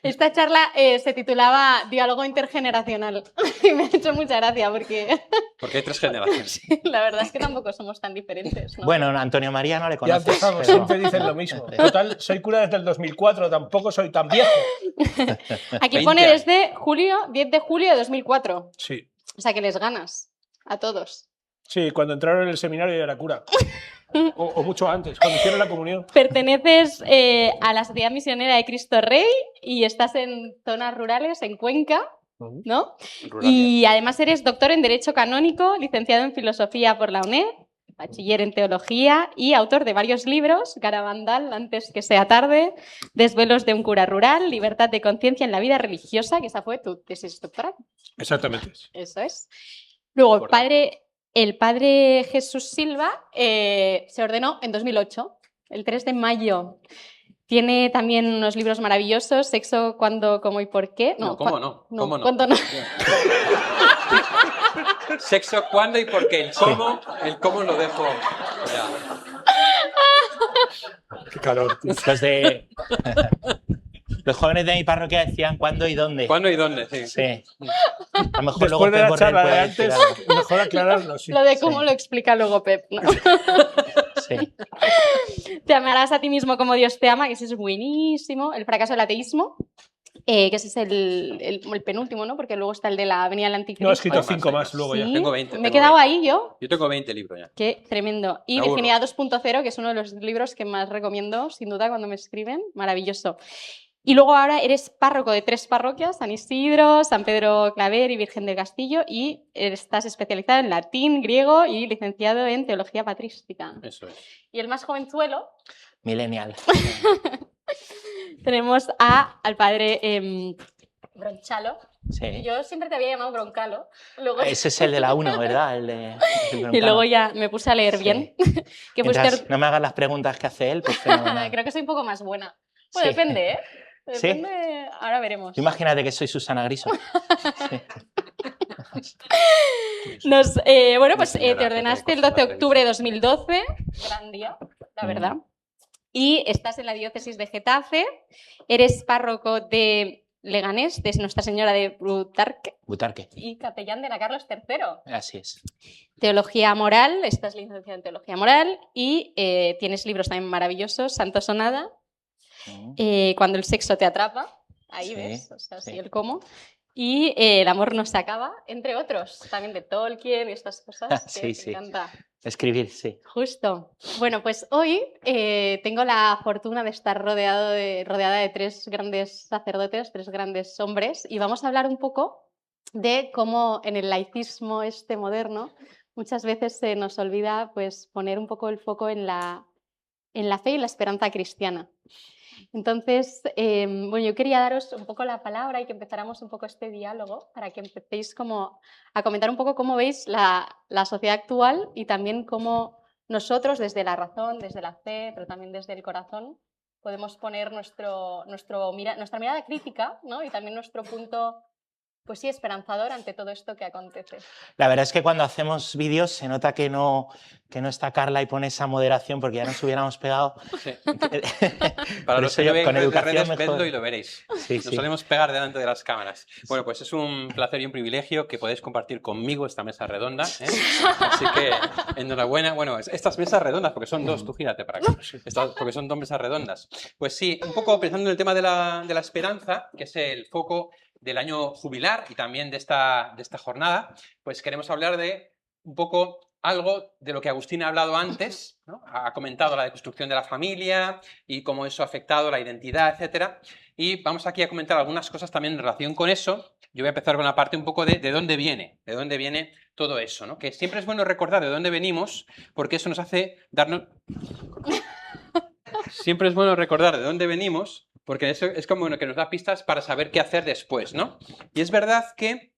Esta charla se titulaba Diálogo intergeneracional y me ha hecho mucha gracia porque Porque hay 3 generaciones. la verdad es que tampoco somos tan diferentes, ¿no? Bueno, a Antonio María no le Ya conoces. empezamos, pero- siempre dicen lo mismo. Total, soy cura desde el 2004, tampoco soy tan viejo. Aquí 20 pone años. desde 10 de julio de 2004. Sí, O sea que les ganas a todos. sí, cuando entraron en el seminario ya era cura. O mucho antes, cuando hicieron la comunión. Perteneces a la Sociedad Misionera de Cristo Rey y estás en zonas rurales, en Cuenca, ¿no? Ruralia. Y además eres doctor en Derecho Canónico, licenciado en Filosofía por la UNED, bachiller en Teología y autor de varios libros, Garabandal, Antes que sea tarde, Desvelos de un cura rural, Libertad de conciencia en la vida religiosa, que esa fue tu tesis doctoral. Exactamente. Eso es. Luego, Acordado. el padre Jesús Silva se ordenó en 2008, el 3 de mayo. Tiene también unos libros maravillosos, Sexo, Cuándo, Cómo y Por qué. No, ¿cómo no? ¿Cómo no? ¿Cuándo no? Sexo, ¿cuándo y por qué? El cómo lo dejo. Ya. Qué calor, tío. Los de... Los jóvenes de mi parroquia decían cuándo y dónde. ¿Cuándo y dónde? Sí. Sí. A lo mejor luego Después de Pep la Borrell charla de puede antes, decir algo. mejor aclararlo. Sí. Lo de cómo lo explica luego Pep, ¿no? Sí. Te amarás a ti mismo como Dios te ama, que ese es buenísimo. El fracaso del ateísmo, que ese es el penúltimo, ¿no? Porque luego está el de la venida del anticristo. No, he escrito Hay más, 5 hay más más. luego Sí, ya. Tengo 20, me he tengo quedado 20. ahí yo. Yo tengo 20 libros ya. Qué tremendo. Y Me aburro. Virginidad 2.0, que es uno de los libros que más recomiendo, sin duda, cuando me escriben. Maravilloso. Y luego ahora eres párroco de 3 parroquias, San Isidro, San Pedro Claver y Virgen del Castillo, y estás especializado en latín, griego y licenciado en teología patrística. Eso es. Y el más jovenzuelo, Millennial. tenemos al padre Bronchalo. Sí. Yo siempre te había llamado Broncalo. Luego... Ese es el de la 1, ¿verdad? Y luego ya me puse a leer Sí. bien. Que fuiste Mientras no me hagas las preguntas que hace él, pues fenomenal. Creo que soy un poco más buena. Bueno, Sí. depende, ¿eh? ¿Sí? Depende, ahora veremos. Tú imagínate que soy Susana Griso. Sí. Bueno, pues Señora, te ordenaste el que 12 de tengo octubre de 2012, gran día, la Mm. verdad. Y estás en la diócesis de Getafe, eres párroco de Leganés, de Nuestra Señora de Butarque, Butarque. y capellán de la Carlos III. Así es. Teología moral, estás licenciado en Teología moral y tienes libros también maravillosos, Santo Sonada, Cuando el sexo te atrapa, ahí Sí, ves, o sea, sí. sí, el cómo. Y El amor no se acaba, entre otros, también de Tolkien y estas cosas que Sí, me sí. encanta. Escribir, sí. Justo. Bueno, pues hoy tengo la fortuna de estar rodeada de 3 grandes sacerdotes, 3 grandes hombres, y vamos a hablar un poco de cómo en el laicismo este moderno muchas veces se nos olvida pues, poner un poco el foco en la fe y la esperanza cristiana. Entonces, bueno, yo quería daros un poco la palabra y que empezáramos un poco este diálogo para que empecéis como a comentar un poco cómo veis la sociedad actual y también cómo nosotros desde la razón, desde la fe, pero también desde el corazón, podemos poner nuestra mirada crítica, ¿no? Y también nuestro punto, pues sí, esperanzador ante todo esto que acontece. La verdad es que cuando hacemos vídeos se nota que no está Carla y pone esa moderación porque ya nos hubiéramos pegado. Sí. Por Para los eso que yo, no ven con redes, educación mejor. vedlo y lo veréis. Sí, Nos sí. solemos pegar delante de las cámaras. Bueno, pues es un placer y un privilegio que podéis compartir conmigo esta mesa redonda, ¿eh? Así que enhorabuena. Bueno, estas mesas redondas, porque son 2, tú gírate para acá, porque son 2 mesas redondas. Pues sí, un poco pensando en el tema de la esperanza, que es el foco del año jubilar y también de esta jornada, pues queremos hablar de un poco algo de lo que Agustín ha hablado antes, ¿no? Ha comentado la deconstrucción de la familia y cómo eso ha afectado la identidad, etc. Y vamos aquí a comentar algunas cosas también en relación con eso. Yo voy a empezar con la parte un poco de dónde viene todo eso, ¿no? Que siempre es bueno recordar de dónde venimos, porque eso nos hace darnos... Siempre es bueno recordar de dónde venimos, porque eso es como que nos da pistas para saber qué hacer después, ¿no? Y es verdad que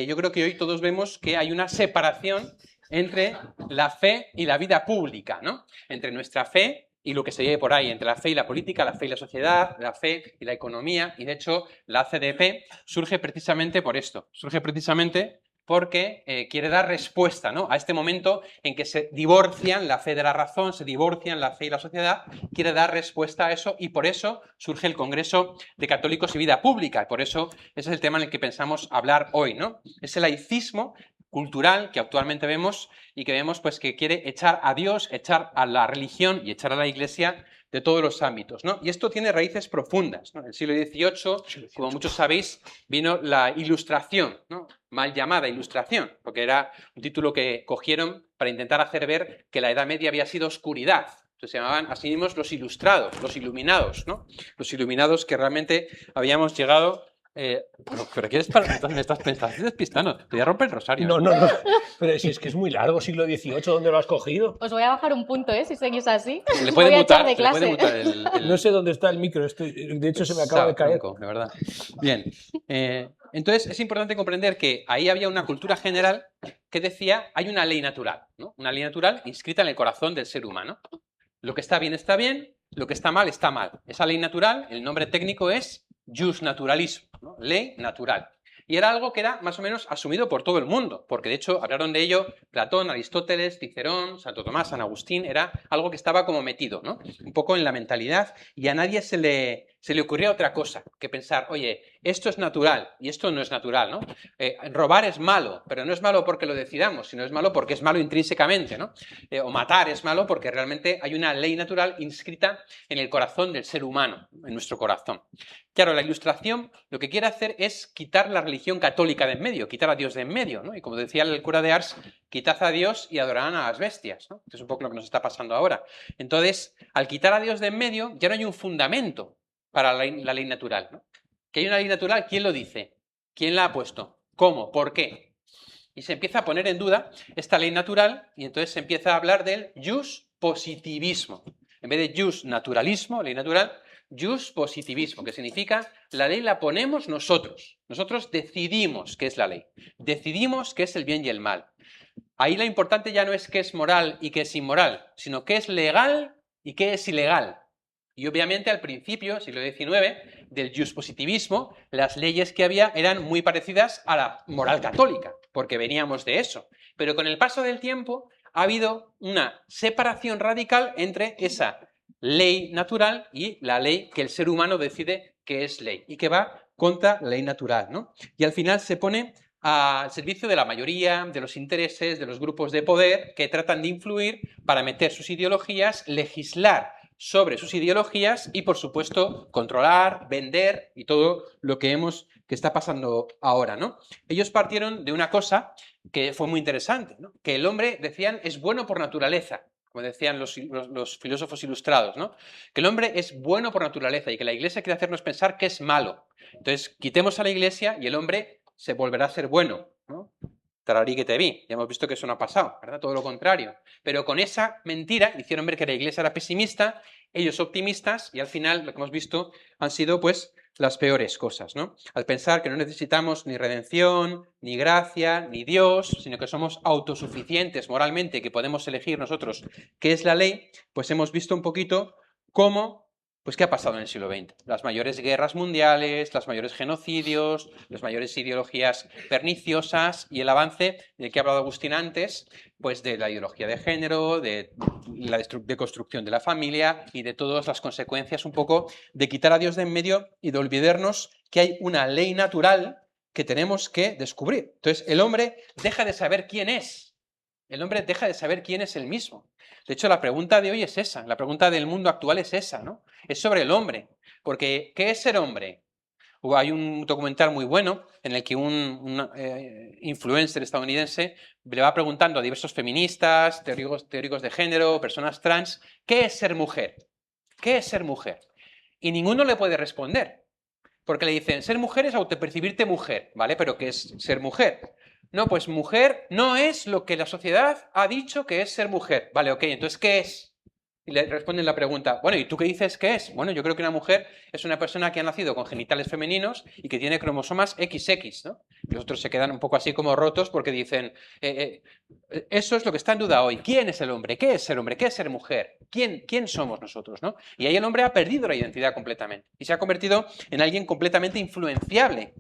yo creo que hoy todos vemos que hay una separación entre la fe y la vida pública, ¿no? Entre nuestra fe y lo que se lleve por ahí, entre la fe y la política, la fe y la sociedad, la fe y la economía, y de hecho la CDP surge precisamente por esto, surge precisamente porque quiere dar respuesta, ¿no?, a este momento en que se divorcian la fe de la razón, se divorcian la fe y la sociedad, quiere dar respuesta a eso y por eso surge el Congreso de Católicos y Vida Pública. Y por eso ese es el tema en el que pensamos hablar hoy, ¿no? Ese laicismo cultural que actualmente vemos y que vemos pues que quiere echar a Dios, echar a la religión y echar a la Iglesia de todos los ámbitos, ¿no? Y esto tiene raíces profundas, ¿no? En el siglo XVIII, como muchos sabéis, vino la Ilustración, ¿no?, mal llamada Ilustración, porque era un título que cogieron para intentar hacer ver que la Edad Media había sido oscuridad. Entonces se llamaban así mismos los ilustrados, los iluminados, ¿no? Los iluminados que realmente habíamos llegado... ¿Pero quieres parar? Me estás despistando. Te voy a romper el rosario. No. Pero si es que es muy largo, siglo XVIII, ¿dónde lo has cogido? Os voy a bajar un punto, si seguís así. Le Os puede voy a mutar, echar de se le puede clase. mutar el... No sé dónde está el micro, de hecho se me acaba de caer. Tronco, de verdad. Bien. Entonces es importante comprender que ahí había una cultura general que decía, hay una ley natural, ¿no? Una ley natural inscrita en el corazón del ser humano. Lo que está bien, lo que está mal, está mal. Esa ley natural, el nombre técnico es jus naturalismo, ¿no?, ley natural. Y era algo que era más o menos asumido por todo el mundo, porque de hecho hablaron de ello Platón, Aristóteles, Cicerón, Santo Tomás, San Agustín, era algo que estaba como metido, ¿no?, un poco en la mentalidad, y a nadie se le ocurría otra cosa que pensar, oye, esto es natural y esto no es natural, ¿no? Robar es malo, pero no es malo porque lo decidamos, sino es malo porque es malo intrínsecamente, ¿no? O matar es malo porque realmente hay una ley natural inscrita en el corazón del ser humano, en nuestro corazón. Claro, la Ilustración lo que quiere hacer es quitar la religión católica de en medio, quitar a Dios de en medio, ¿no? Y como decía el cura de Ars, quitad a Dios y adorarán a las bestias, ¿no? Esto es un poco lo que nos está pasando ahora. Entonces, al quitar a Dios de en medio, ya no hay un fundamento para la ley natural, ¿no? Que hay una ley natural, ¿quién lo dice? ¿Quién la ha puesto? ¿Cómo? ¿Por qué? Y se empieza a poner en duda esta ley natural y entonces se empieza a hablar del jus positivismo. En vez de jus naturalismo, ley natural, jus positivismo, que significa la ley la ponemos nosotros. Nosotros decidimos qué es la ley. Decidimos qué es el bien y el mal. Ahí lo importante ya no es qué es moral y qué es inmoral, sino qué es legal y qué es ilegal. Y obviamente al principio, siglo XIX, del positivismo, las leyes que había eran muy parecidas a la moral católica, porque veníamos de eso. Pero con el paso del tiempo ha habido una separación radical entre esa ley natural y la ley que el ser humano decide que es ley y que va contra la ley natural, ¿no? Y al final se pone al servicio de la mayoría, de los intereses, de los grupos de poder que tratan de influir para meter sus ideologías, legislar sobre sus ideologías y, por supuesto, controlar, vender y todo lo que está pasando ahora, ¿no? Ellos partieron de una cosa que fue muy interesante, ¿no? Que el hombre, decían, es bueno por naturaleza, como decían los filósofos ilustrados, ¿no? Que el hombre es bueno por naturaleza y que la Iglesia quiere hacernos pensar que es malo. Entonces, quitemos a la Iglesia y el hombre se volverá a ser bueno, ¿no? Tararí que te vi. Ya hemos visto que eso no ha pasado, ¿verdad? Todo lo contrario. Pero con esa mentira hicieron ver que la Iglesia era pesimista, ellos optimistas, y al final lo que hemos visto han sido, pues, las peores cosas, ¿no? Al pensar que no necesitamos ni redención, ni gracia, ni Dios, sino que somos autosuficientes moralmente, que podemos elegir nosotros qué es la ley, pues hemos visto un poquito cómo... Pues, ¿qué ha pasado en el siglo XX? Las mayores guerras mundiales, los mayores genocidios, las mayores ideologías perniciosas y el avance del que ha hablado Agustín antes, pues de la ideología de género, de la deconstrucción de la familia y de todas las consecuencias un poco de quitar a Dios de en medio y de olvidarnos que hay una ley natural que tenemos que descubrir. Entonces, el hombre deja de saber quién es. El hombre deja de saber quién es él mismo. De hecho, la pregunta de hoy es esa, la pregunta del mundo actual es esa, ¿no? Es sobre el hombre. Porque, ¿qué es ser hombre? Hay un documental muy bueno en el que un influencer estadounidense le va preguntando a diversos feministas, teóricos de género, personas trans, ¿qué es ser mujer? ¿Qué es ser mujer? Y ninguno le puede responder. Porque le dicen, ser mujer es autopercibirte mujer, ¿vale? Pero ¿qué es ser mujer? No, pues mujer no es lo que la sociedad ha dicho que es ser mujer. Vale, ok, entonces, ¿qué es? Y le responden la pregunta, bueno, ¿y tú qué dices que es? Bueno, yo creo que una mujer es una persona que ha nacido con genitales femeninos y que tiene cromosomas XX, ¿no? Y los otros se quedan un poco así como rotos porque dicen, eso es lo que está en duda hoy. ¿Quién es el hombre? ¿Qué es ser hombre? ¿Qué es ser mujer? ¿Quién somos nosotros, no? Y ahí el hombre ha perdido la identidad completamente y se ha convertido en alguien completamente influenciable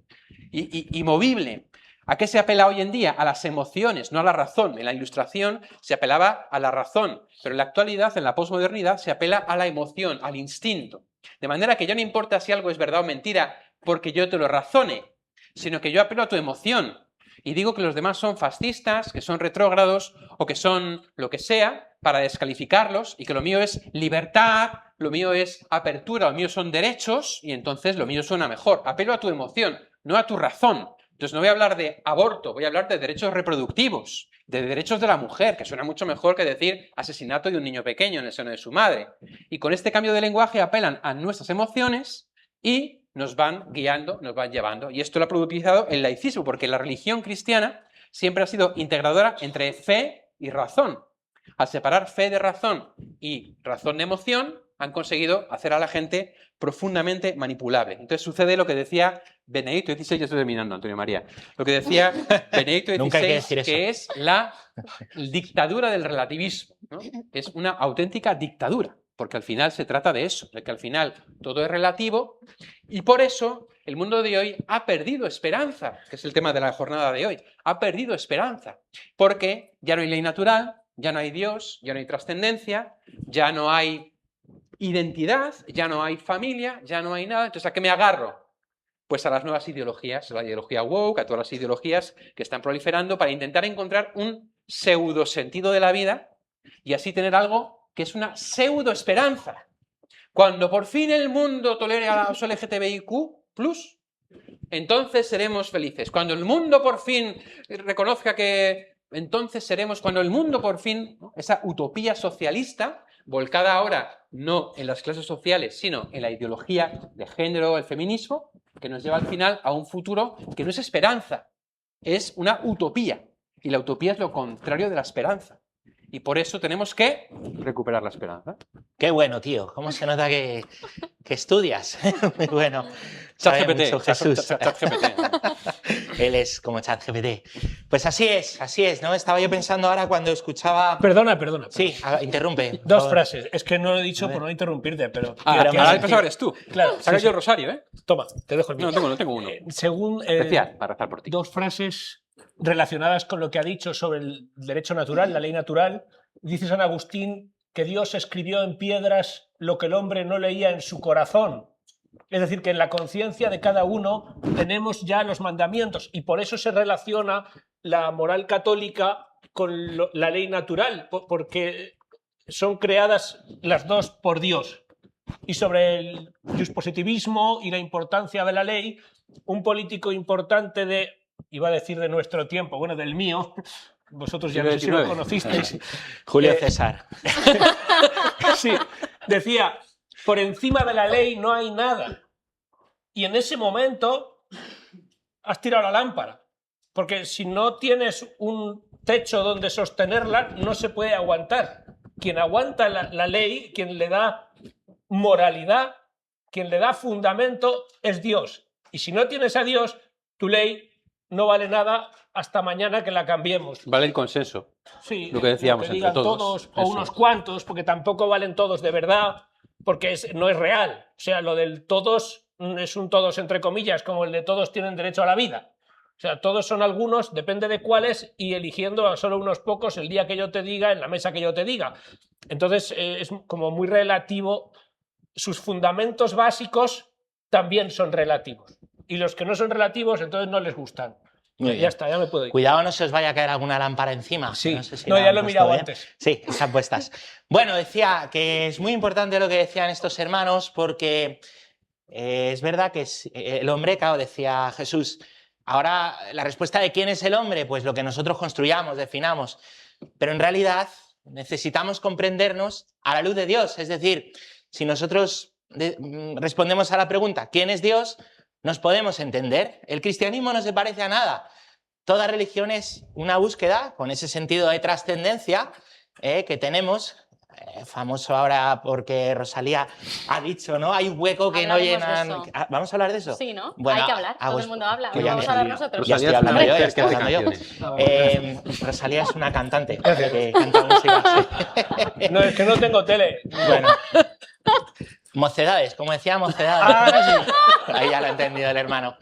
y movible. ¿A qué se apela hoy en día? A las emociones, no a la razón. En la Ilustración se apelaba a la razón, pero en la actualidad, en la posmodernidad, se apela a la emoción, al instinto. De manera que ya no importa si algo es verdad o mentira porque yo te lo razone, sino que yo apelo a tu emoción y digo que los demás son fascistas, que son retrógrados o que son lo que sea para descalificarlos y que lo mío es libertad, lo mío es apertura, lo mío son derechos y entonces lo mío suena mejor. Apelo a tu emoción, no a tu razón. Entonces no voy a hablar de aborto, voy a hablar de derechos reproductivos, de derechos de la mujer, que suena mucho mejor que decir asesinato de un niño pequeño en el seno de su madre. Y con este cambio de lenguaje apelan a nuestras emociones y nos van guiando, nos van llevando. Y esto lo ha productivizado el laicismo, porque la religión cristiana siempre ha sido integradora entre fe y razón. Al separar fe de razón y razón de emoción, han conseguido hacer a la gente profundamente manipulable. Entonces sucede lo que decía Benedicto XVI, ya estoy terminando, Antonio María, lo que decía Benedicto XVI, que es la dictadura del relativismo, ¿no? Es una auténtica dictadura, porque al final se trata de eso, de que al final todo es relativo y por eso el mundo de hoy ha perdido esperanza, que es el tema de la jornada de hoy, ha perdido esperanza, porque ya no hay ley natural, ya no hay Dios, ya no hay trascendencia, ya no hay identidad, ya no hay familia, ya no hay nada. Entonces, ¿a qué me agarro? Pues a las nuevas ideologías, a la ideología woke, a todas las ideologías que están proliferando para intentar encontrar un pseudo sentido de la vida y así tener algo que es una pseudo esperanza. Cuando por fin el mundo tolere a los LGTBIQ+, entonces seremos felices. Cuando el mundo por fin reconozca que... Entonces seremos, cuando el mundo por fin, ¿no? Esa utopía socialista, volcada ahora no en las clases sociales, sino en la ideología de género, el feminismo, que nos lleva al final a un futuro que no es esperanza, es una utopía. Y la utopía es lo contrario de la esperanza. Y por eso tenemos que recuperar la esperanza. Qué bueno, tío. ¿Cómo se nota que estudias? Muy bueno. ChatGPT. Jesús. Él es como ChatGPT. Pues así es, ¿no? Estaba yo pensando ahora cuando escuchaba... Perdona. Sí, interrumpe. Dos frases. Es que no lo he dicho por no interrumpirte, pero... Ahora el pasado eres tú. Claro. Saca yo el rosario, ¿eh? Toma, te dejo el mío. No tengo uno. Según... Especial, para rezar por ti. Dos frases relacionadas con lo que ha dicho sobre el derecho natural, la ley natural. Dice San Agustín que Dios escribió en piedras lo que el hombre no leía en su corazón. Es decir, que en la conciencia de cada uno tenemos ya los mandamientos y por eso se relaciona la moral católica con la ley natural, porque son creadas las dos por Dios. Y sobre el dispositivismo y la importancia de la ley, un político importante iba a decir de nuestro tiempo, bueno, del mío, vosotros ya no sé si lo conocisteis. Julio César. Sí, decía, por encima de la ley no hay nada. Y en ese momento has tirado la lámpara. Porque si no tienes un techo donde sostenerla, no se puede aguantar. Quien aguanta la ley, quien le da moralidad, quien le da fundamento, es Dios. Y si no tienes a Dios, tu ley no vale nada hasta mañana que la cambiemos. Vale el consenso. Sí, lo que decíamos lo que entre digan todos o Eso. unos cuantos, porque tampoco valen todos de verdad, porque no es real. O sea, lo del todos es un todos entre comillas, como el de todos tienen derecho a la vida. O sea, todos son algunos, depende de cuáles, y eligiendo a solo unos pocos el día que yo te diga, en la mesa que yo te diga. Entonces, es como muy relativo. Sus fundamentos básicos también son relativos. Y los que no son relativos, entonces no les gustan. Ya está, ya me puedo ir. Cuidado, no se os vaya a caer alguna lámpara encima. Sí, no, sé si ya lo he mirado bien. antes. Sí, están puestas. Bueno, decía que es muy importante lo que decían estos hermanos porque es verdad que el hombre, claro, decía Jesús, ahora la respuesta de quién es el hombre, pues lo que nosotros construyamos, definamos. Pero en realidad necesitamos comprendernos a la luz de Dios. Es decir, si nosotros respondemos a la pregunta ¿quién es Dios?, nos podemos entender. El cristianismo no se parece a nada. Toda religión es una búsqueda con ese sentido de trascendencia que tenemos, famoso ahora porque Rosalía ha dicho, ¿no? Hay un hueco que no llenan... ¿Vamos a hablar de eso? Sí, ¿no? Bueno, hay que hablar, todo el mundo habla. pues Vamos a hablar nosotros. Ya estoy hablando yo, ya estoy hablando yo. Rosalía es una cantante que canta música. Sí. No, es que no tengo tele. Bueno. Mocedades, como decía, mocedades. Ah, sí. Ahí ya lo ha entendido el hermano.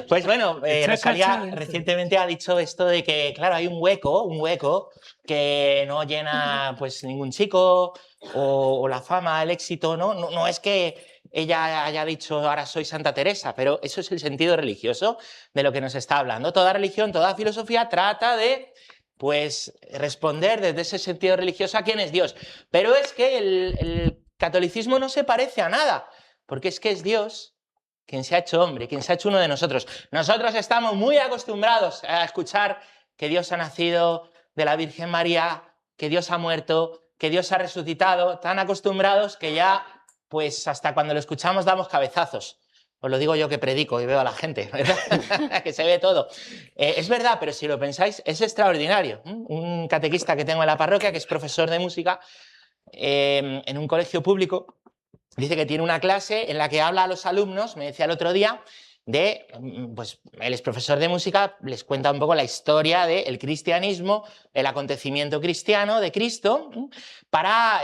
Pues bueno, Rosalía Chaca. recientemente ha dicho esto de que, claro, hay un hueco que no llena pues ningún chico o la fama, el éxito, ¿no? No es que ella haya dicho ahora soy Santa Teresa, pero eso es el sentido religioso de lo que nos está hablando. Toda religión, toda filosofía trata de pues responder desde ese sentido religioso a quién es Dios. Pero es que el catolicismo no se parece a nada, porque es que es Dios quien se ha hecho hombre, quien se ha hecho uno de nosotros. Nosotros estamos muy acostumbrados a escuchar que Dios ha nacido de la Virgen María, que Dios ha muerto, que Dios ha resucitado, tan acostumbrados que ya, pues hasta cuando lo escuchamos damos cabezazos. Os lo digo yo que predico y veo a la gente, ¿verdad? Que se ve todo. Es verdad, pero si lo pensáis, es extraordinario. Un catequista que tengo en la parroquia, que es profesor de música, en un colegio público, dice que tiene una clase en la que habla a los alumnos, me decía el otro día, de, pues él es profesor de música, les cuenta un poco la historia del cristianismo, el acontecimiento cristiano de Cristo, para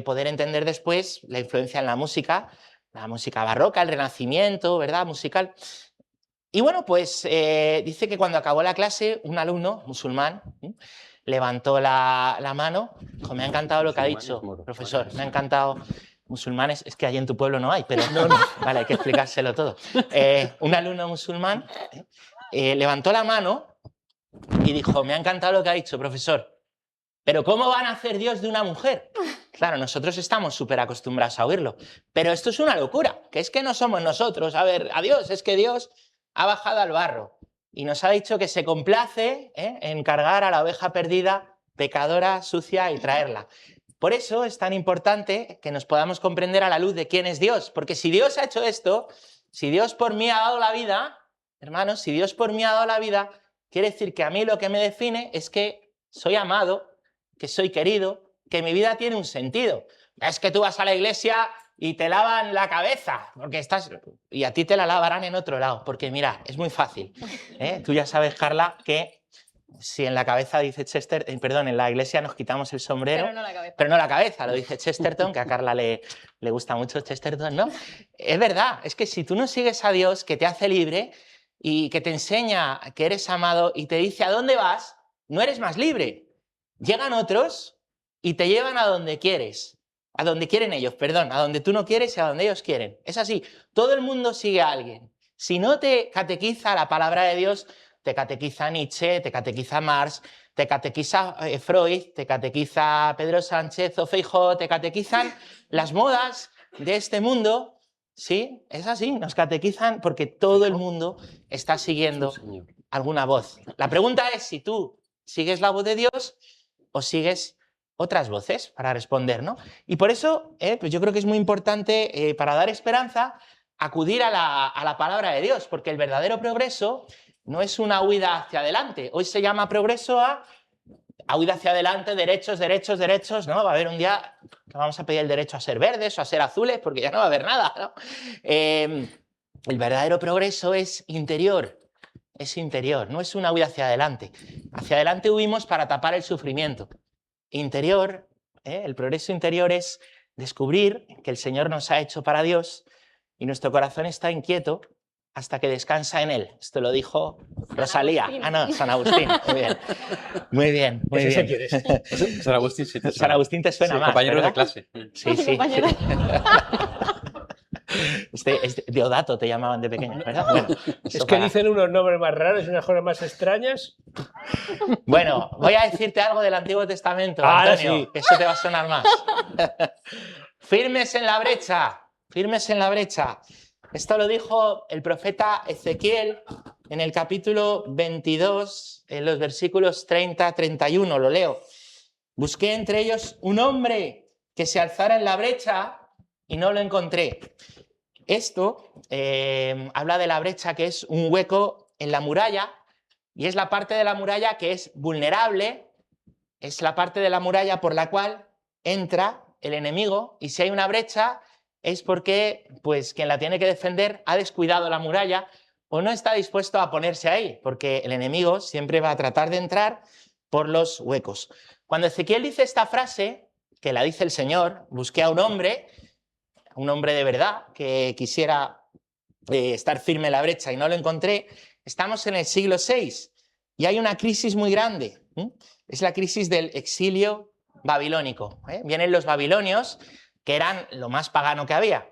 poder entender después la influencia en la música barroca, el renacimiento, ¿verdad? Musical. Y bueno, pues dice que cuando acabó la clase, un alumno musulmán levantó la mano, dijo, me ha encantado lo que ha dicho, profesor, me ha encantado. Musulmanes, es que allí en tu pueblo no hay, pero no. Vale, hay que explicárselo todo. Un alumno musulmán levantó la mano y dijo, me ha encantado lo que ha dicho, profesor, pero ¿cómo van a hacer Dios de una mujer? Claro, nosotros estamos súper acostumbrados a oírlo, pero esto es una locura, que es que no somos nosotros, a ver, a Dios, es que Dios ha bajado al barro y nos ha dicho que se complace en cargar a la oveja perdida, pecadora, sucia y traerla. Por eso es tan importante que nos podamos comprender a la luz de quién es Dios, porque si Dios ha hecho esto, si Dios por mí ha dado la vida, hermanos, si Dios por mí ha dado la vida, quiere decir que a mí lo que me define es que soy amado, que soy querido, que mi vida tiene un sentido. Es que tú vas a la iglesia y te lavan la cabeza, porque estás... y a ti te la lavarán en otro lado, porque mira, es muy fácil. Tú ya sabes, Carla, que si en la cabeza dice Chesterton, perdón, en la iglesia nos quitamos el sombrero, pero no la cabeza, lo dice Chesterton, que a Carla le gusta mucho Chesterton, ¿no? Es verdad, es que si tú no sigues a Dios, que te hace libre y que te enseña que eres amado y te dice a dónde vas, no eres más libre. Llegan otros y te llevan a donde quieres, a donde quieren ellos, perdón, a donde tú no quieres y a donde ellos quieren. Es así, todo el mundo sigue a alguien. Si no te catequiza la palabra de Dios, te catequiza Nietzsche, te catequiza Marx, te catequiza Freud, te catequiza Pedro Sánchez o Feijóo, te catequizan las modas de este mundo, ¿sí? Es así, nos catequizan porque todo el mundo está siguiendo alguna voz. La pregunta es si tú sigues la voz de Dios o sigues otras voces para responder, ¿no? Y por eso, pues yo creo que es muy importante para dar esperanza acudir a la palabra de Dios, porque el verdadero progreso no es una huida hacia adelante. Hoy se llama progreso a huida hacia adelante, derechos, derechos, derechos, ¿no? Va a haber un día que vamos a pedir el derecho a ser verdes o a ser azules porque ya no va a haber nada, ¿no? El verdadero progreso es interior, no es una huida hacia adelante. Hacia adelante huimos para tapar el sufrimiento. Interior, el progreso interior es descubrir que el Señor nos ha hecho para Dios y nuestro corazón está inquieto hasta que descansa en Él. Esto lo dijo Rosalía. Ah, no, San Agustín. Muy bien. Muy bien, muy Ese bien. sé quién es. San Agustín sí te San suena. Agustín te suena Sí, más, compañeros ¿verdad? de clase. Sí, sí. Compañero. Deodato te llamaban de pequeño, ¿verdad? Bueno, Es eso que para- dicen unos nombres más raros y unas cosas más extrañas. Bueno, voy a decirte algo del Antiguo Testamento, Ahora Antonio, sí. que eso te va a sonar más. Firmes en la brecha, firmes en la brecha. Esto lo dijo el profeta Ezequiel en el capítulo 22, en los versículos 30-31, lo leo. Busqué entre ellos un hombre que se alzara en la brecha y no lo encontré. Esto habla de la brecha, que es un hueco en la muralla, y es la parte de la muralla que es vulnerable, es la parte de la muralla por la cual entra el enemigo, y si hay una brecha es porque pues, quien la tiene que defender ha descuidado la muralla o no está dispuesto a ponerse ahí, porque el enemigo siempre va a tratar de entrar por los huecos. Cuando Ezequiel dice esta frase, que la dice el Señor, busqué a un hombre de verdad que quisiera estar firme en la brecha y no lo encontré. Estamos en el siglo VI y hay una crisis muy grande. Es la crisis del exilio babilónico. Vienen los babilonios, que eran lo más pagano que había.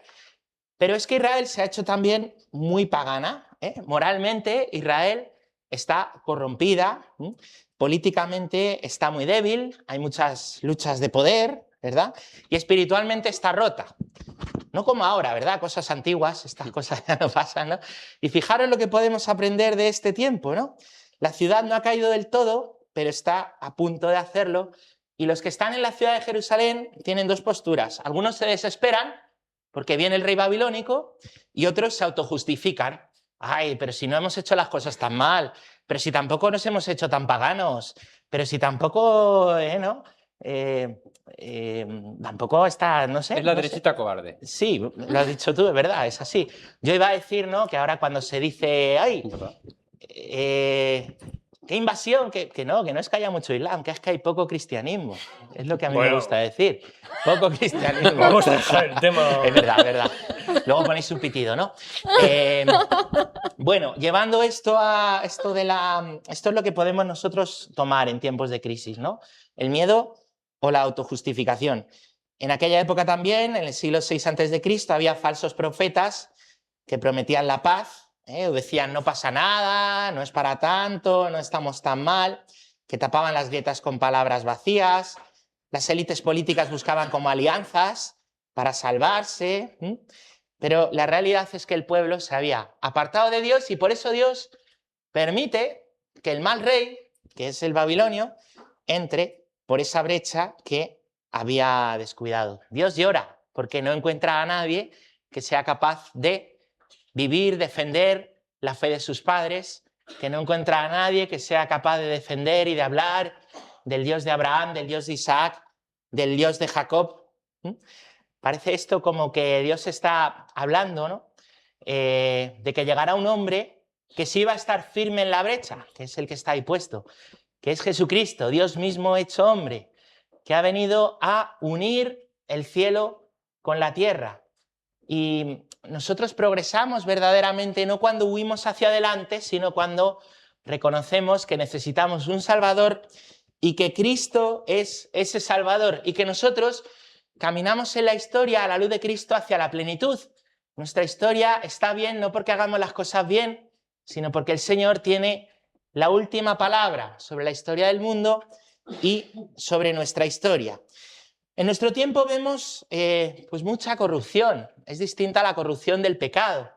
Pero es que Israel se ha hecho también muy pagana. Moralmente, Israel está corrompida, políticamente está muy débil, hay muchas luchas de poder, ¿verdad? Y espiritualmente está rota. No como ahora, ¿verdad? Cosas antiguas, estas cosas ya no pasan, ¿no? Y fijaros lo que podemos aprender de este tiempo, ¿no? La ciudad no ha caído del todo, pero está a punto de hacerlo. Y los que están en la ciudad de Jerusalén tienen dos posturas. Algunos se desesperan porque viene el rey babilónico y otros se autojustifican. Ay, pero si no hemos hecho las cosas tan mal, pero si tampoco nos hemos hecho tan paganos, pero si tampoco, ¿no? Tampoco está, no sé. Es la no sé. derechita cobarde. Sí, lo has dicho tú, es verdad, es así. Yo iba a decir, ¿no? Que ahora cuando se dice, ay, qué invasión, que no es que haya mucho islam, que es que hay poco cristianismo. Es lo que a mí me gusta decir. Poco cristianismo. Vamos a dejar el tema. Es verdad, es verdad. Luego ponéis un pitido, ¿no? Bueno, llevando esto a esto de la... Esto es lo que podemos nosotros tomar en tiempos de crisis, ¿no? El miedo o la autojustificación. En aquella época también, en el siglo VI a.C., había falsos profetas que prometían la paz, o decían no pasa nada, no es para tanto, no estamos tan mal, que tapaban las grietas con palabras vacías. Las élites políticas buscaban como alianzas para salvarse, pero la realidad es que el pueblo se había apartado de Dios y por eso Dios permite que el mal rey, que es el babilonio, entre por esa brecha que había descuidado. Dios llora porque no encuentra a nadie que sea capaz de vivir, defender la fe de sus padres, que no encuentra a nadie que sea capaz de defender y de hablar del Dios de Abraham, del Dios de Isaac, del Dios de Jacob. Parece esto como que Dios está hablando, ¿no? De que llegará un hombre que sí va a estar firme en la brecha, que es el que está ahí puesto, que es Jesucristo, Dios mismo hecho hombre, que ha venido a unir el cielo con la tierra. Y nosotros progresamos verdaderamente no cuando huimos hacia adelante, sino cuando reconocemos que necesitamos un Salvador y que Cristo es ese Salvador y que nosotros caminamos en la historia a la luz de Cristo hacia la plenitud. Nuestra historia está bien no porque hagamos las cosas bien, sino porque el Señor tiene la última palabra sobre la historia del mundo y sobre nuestra historia. En nuestro tiempo vemos pues mucha corrupción. Es distinta a la corrupción del pecado.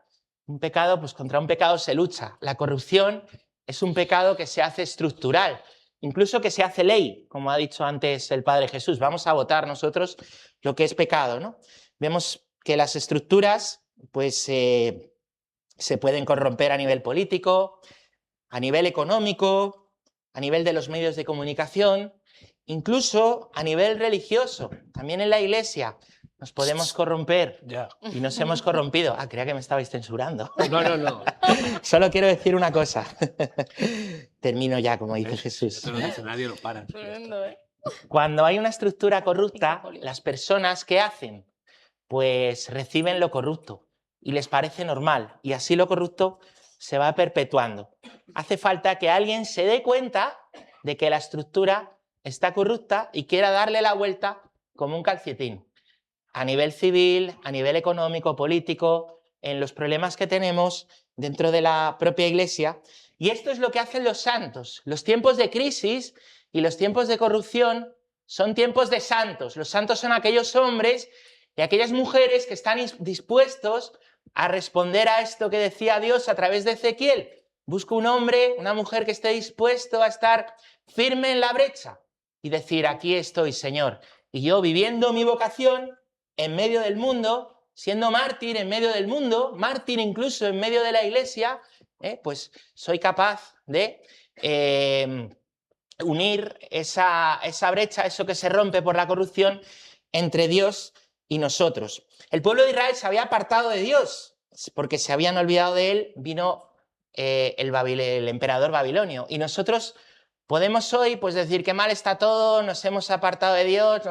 Un pecado, pues contra un pecado se lucha. La corrupción es un pecado que se hace estructural, incluso que se hace ley, como ha dicho antes el Padre Jesús. Vamos a votar nosotros lo que es pecado, ¿no? Vemos que las estructuras pues, se pueden corromper a nivel político, a nivel económico, a nivel de los medios de comunicación, incluso a nivel religioso. También en la iglesia nos podemos corromper. Ya. Y nos hemos corrompido. Ah, creía que me estabais censurando. No. Solo quiero decir una cosa. Termino ya, como dice Jesús. Esto no dice nadie, lo paran. Tremendo, ¿eh? Cuando hay una estructura corrupta, las personas ¿qué hacen? Pues reciben lo corrupto y les parece normal. Y así lo corrupto se va perpetuando. Hace falta que alguien se dé cuenta de que la estructura está corrupta y quiera darle la vuelta como un calcetín. A nivel civil, a nivel económico, político, en los problemas que tenemos dentro de la propia iglesia. Y esto es lo que hacen los santos. Los tiempos de crisis y los tiempos de corrupción son tiempos de santos. Los santos son aquellos hombres y aquellas mujeres que están dispuestos a responder a esto que decía Dios a través de Ezequiel. Busco un hombre, una mujer que esté dispuesto a estar firme en la brecha y decir, aquí estoy, Señor. Y yo viviendo mi vocación en medio del mundo, siendo mártir en medio del mundo, mártir incluso en medio de la iglesia, pues soy capaz de unir esa brecha, eso que se rompe por la corrupción entre Dios y nosotros. El pueblo de Israel se había apartado de Dios, porque se habían olvidado de él, vino el emperador babilonio. Y nosotros podemos hoy pues, decir que mal está todo, nos hemos apartado de Dios,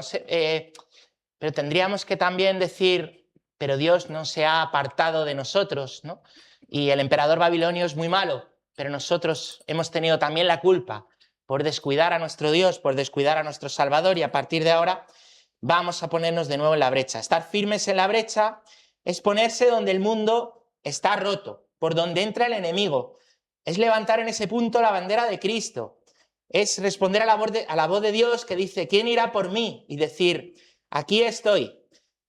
pero tendríamos que también decir, pero Dios no se ha apartado de nosotros, ¿no? Y el emperador babilonio es muy malo, pero nosotros hemos tenido también la culpa por descuidar a nuestro Dios, por descuidar a nuestro Salvador, y a partir de ahora vamos a ponernos de nuevo en la brecha. Estar firmes en la brecha es ponerse donde el mundo está roto, por donde entra el enemigo. Es levantar en ese punto la bandera de Cristo. Es responder a la voz de Dios que dice, ¿quién irá por mí? Y decir, aquí estoy.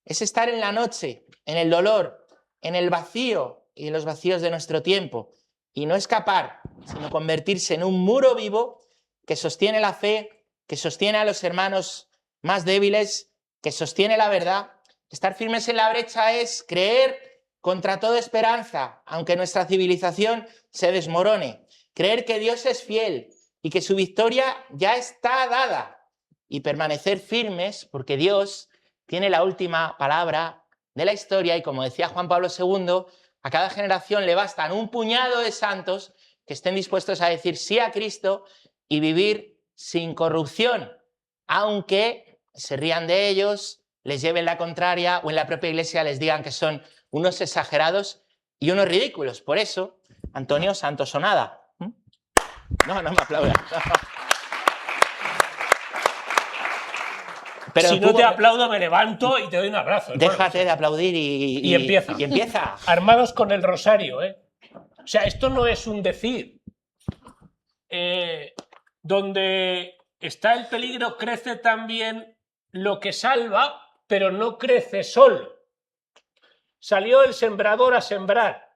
Es estar en la noche, en el dolor, en el vacío y en los vacíos de nuestro tiempo. Y no escapar, sino convertirse en un muro vivo que sostiene la fe, que sostiene a los hermanos más débiles, que sostiene la verdad. Estar firmes en la brecha es creer contra toda esperanza, aunque nuestra civilización se desmorone. Creer que Dios es fiel y que su victoria ya está dada. Y permanecer firmes porque Dios tiene la última palabra de la historia y, como decía Juan Pablo II, a cada generación le bastan un puñado de santos que estén dispuestos a decir sí a Cristo y vivir sin corrupción, aunque se rían de ellos, les lleven la contraria o en la propia iglesia les digan que son unos exagerados y unos ridículos. Por eso, Antonio, santos o nada. No me aplaudas. Pero si no te aplaudo, me levanto y te doy un abrazo. Déjate de aplaudir y empieza. Y empieza. Armados con el rosario, ¿eh? O sea, esto no es un decir. Donde está el peligro crece también lo que salva, pero no crece solo. Salió el sembrador a sembrar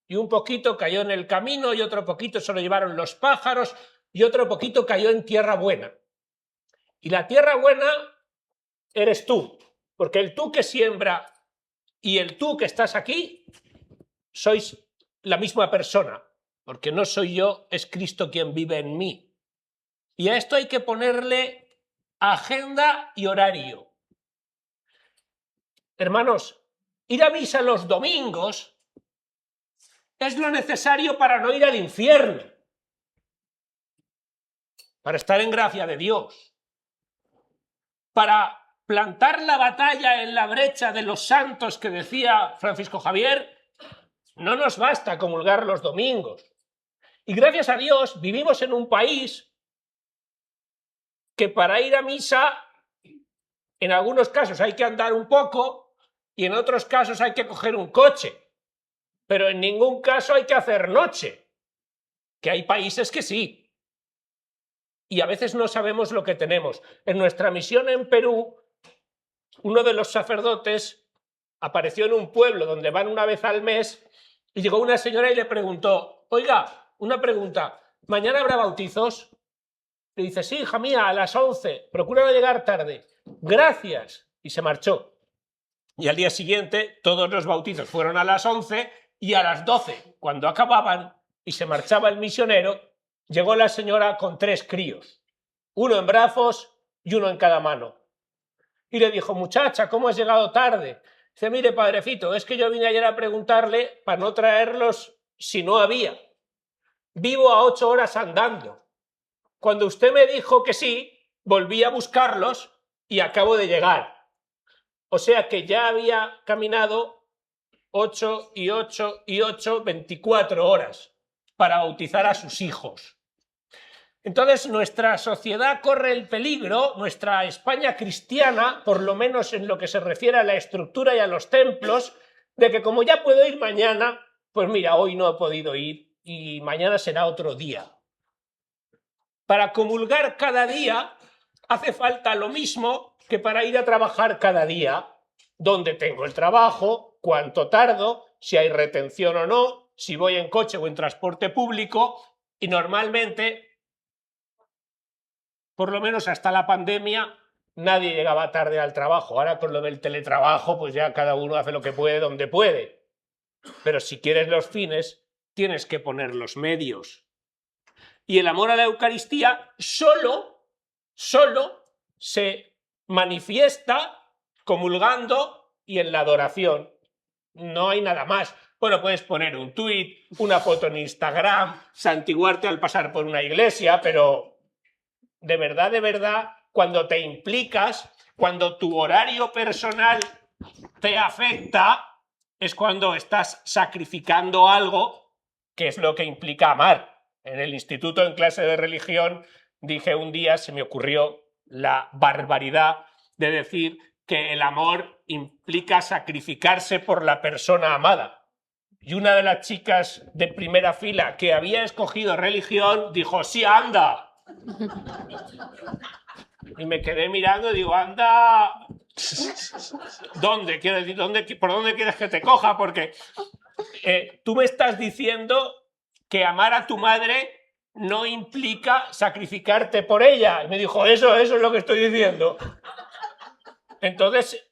y un poquito cayó en el camino y otro poquito se lo llevaron los pájaros y otro poquito cayó en tierra buena. Y la tierra buena eres tú, porque el tú que siembra y el tú que estás aquí sois la misma persona, porque no soy yo, es Cristo quien vive en mí. Y a esto hay que ponerle agenda y horario. Hermanos, ir a misa los domingos es lo necesario para no ir al infierno, para estar en gracia de Dios, para plantar la batalla en la brecha de los santos que decía Francisco Javier. No nos basta comulgar los domingos. Y gracias a Dios vivimos en un país que para ir a misa en algunos casos hay que andar un poco y en otros casos hay que coger un coche. Pero en ningún caso hay que hacer noche, que hay países que sí. Y a veces no sabemos lo que tenemos. En nuestra misión en Perú, uno de los sacerdotes apareció en un pueblo donde van una vez al mes y llegó una señora y le preguntó, oiga, una pregunta, ¿mañana habrá bautizos? Le dice, sí, hija mía, a las 11, procura no llegar tarde. Gracias. Y se marchó. Y al día siguiente todos los bautizos fueron a las 11 y a las 12, cuando acababan y se marchaba el misionero, llegó la señora con 3 críos, uno en brazos y uno en cada mano. Y le dijo, muchacha, ¿cómo has llegado tarde? Dice, mire, padrecito, es que yo vine ayer a preguntarle para no traerlos si no había. Vivo a 8 horas andando. Cuando usted me dijo que sí, volví a buscarlos y acabo de llegar. O sea que ya había caminado 8 y 8 y 8, 24 horas para bautizar a sus hijos. Entonces nuestra sociedad corre el peligro, nuestra España cristiana, por lo menos en lo que se refiere a la estructura y a los templos, de que como ya puedo ir mañana, pues mira, hoy no he podido ir y mañana será otro día. Para comulgar cada día hace falta lo mismo que para ir a trabajar cada día. ¿Dónde tengo el trabajo? ¿Cuánto tardo? ¿Si hay retención o no? ¿Si voy en coche o en transporte público? Y normalmente, por lo menos hasta la pandemia, nadie llegaba tarde al trabajo. Ahora con lo del teletrabajo, pues ya cada uno hace lo que puede donde puede. Pero si quieres los fines, tienes que poner los medios. Y el amor a la Eucaristía solo se manifiesta comulgando y en la adoración. No hay nada más. Bueno, puedes poner un tuit, una foto en Instagram, santiguarte al pasar por una iglesia, pero de verdad, cuando te implicas, cuando tu horario personal te afecta es cuando estás sacrificando algo, que es lo que implica amar. En el instituto, en clase de religión, dije un día, se me ocurrió la barbaridad de decir que el amor implica sacrificarse por la persona amada. Y una de las chicas de primera fila que había escogido religión dijo, sí, anda. Y me quedé mirando y digo, anda, ¿dónde? Quiero decir, ¿por dónde quieres que te coja? Porque tú me estás diciendo que amar a tu madre no implica sacrificarte por ella. Y me dijo, eso es lo que estoy diciendo. Entonces,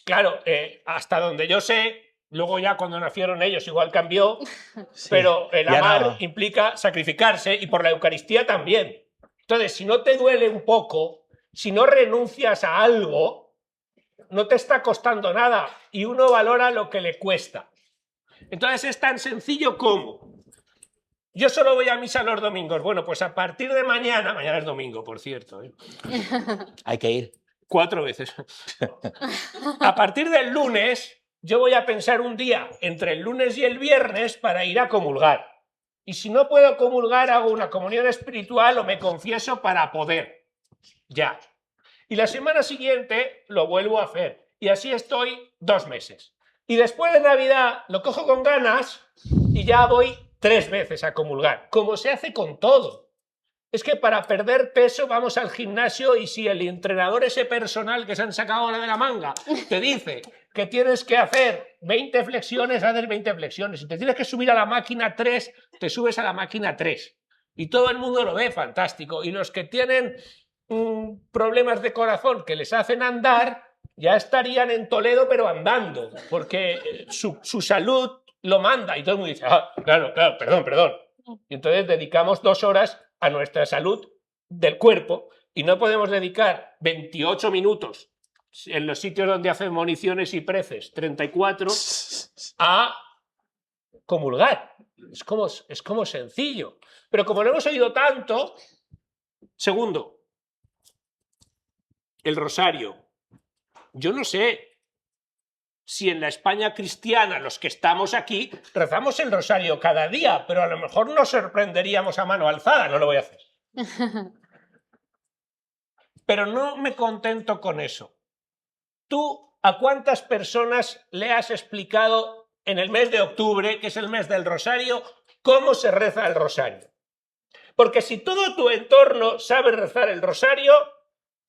claro, hasta donde yo sé, luego ya cuando nacieron ellos igual cambió, Sí, pero el ya amar no. implica sacrificarse y por la Eucaristía también. Entonces, si no te duele un poco, si no renuncias a algo, no te está costando nada y uno valora lo que le cuesta. Entonces es tan sencillo como, yo solo voy a misa los domingos. Bueno, pues a partir de mañana es domingo, por cierto, Hay que ir. 4 veces. A partir del lunes, yo voy a pensar un día entre el lunes y el viernes para ir a comulgar. Y si no puedo comulgar, hago una comunión espiritual o me confieso para poder. Ya. Y la semana siguiente lo vuelvo a hacer. Y así estoy 2 meses. Y después de Navidad lo cojo con ganas y ya voy 3 veces a comulgar. Como se hace con todo. Es que para perder peso vamos al gimnasio y si el entrenador ese personal que se han sacado ahora de la manga te dice que tienes que hacer 20 flexiones, haces 20 flexiones. Si te tienes que subir a la máquina 3, te subes a la máquina 3. Y todo el mundo lo ve fantástico. Y los que tienen problemas de corazón que les hacen andar, ya estarían en Toledo pero andando, porque su salud lo manda. Y todo el mundo dice, claro, perdón. Y entonces dedicamos 2 horas a nuestra salud del cuerpo y no podemos dedicar 28 minutos en los sitios donde hacen municiones y preces, 34, a comulgar. Es como sencillo. Pero como lo hemos oído tanto, segundo, el rosario. Yo no sé si en la España cristiana, los que estamos aquí, rezamos el rosario cada día, pero a lo mejor nos sorprenderíamos a mano alzada, no lo voy a hacer. Pero no me contento con eso. ¿Tú a cuántas personas le has explicado en el mes de octubre, que es el mes del rosario, cómo se reza el rosario? Porque si todo tu entorno sabe rezar el rosario,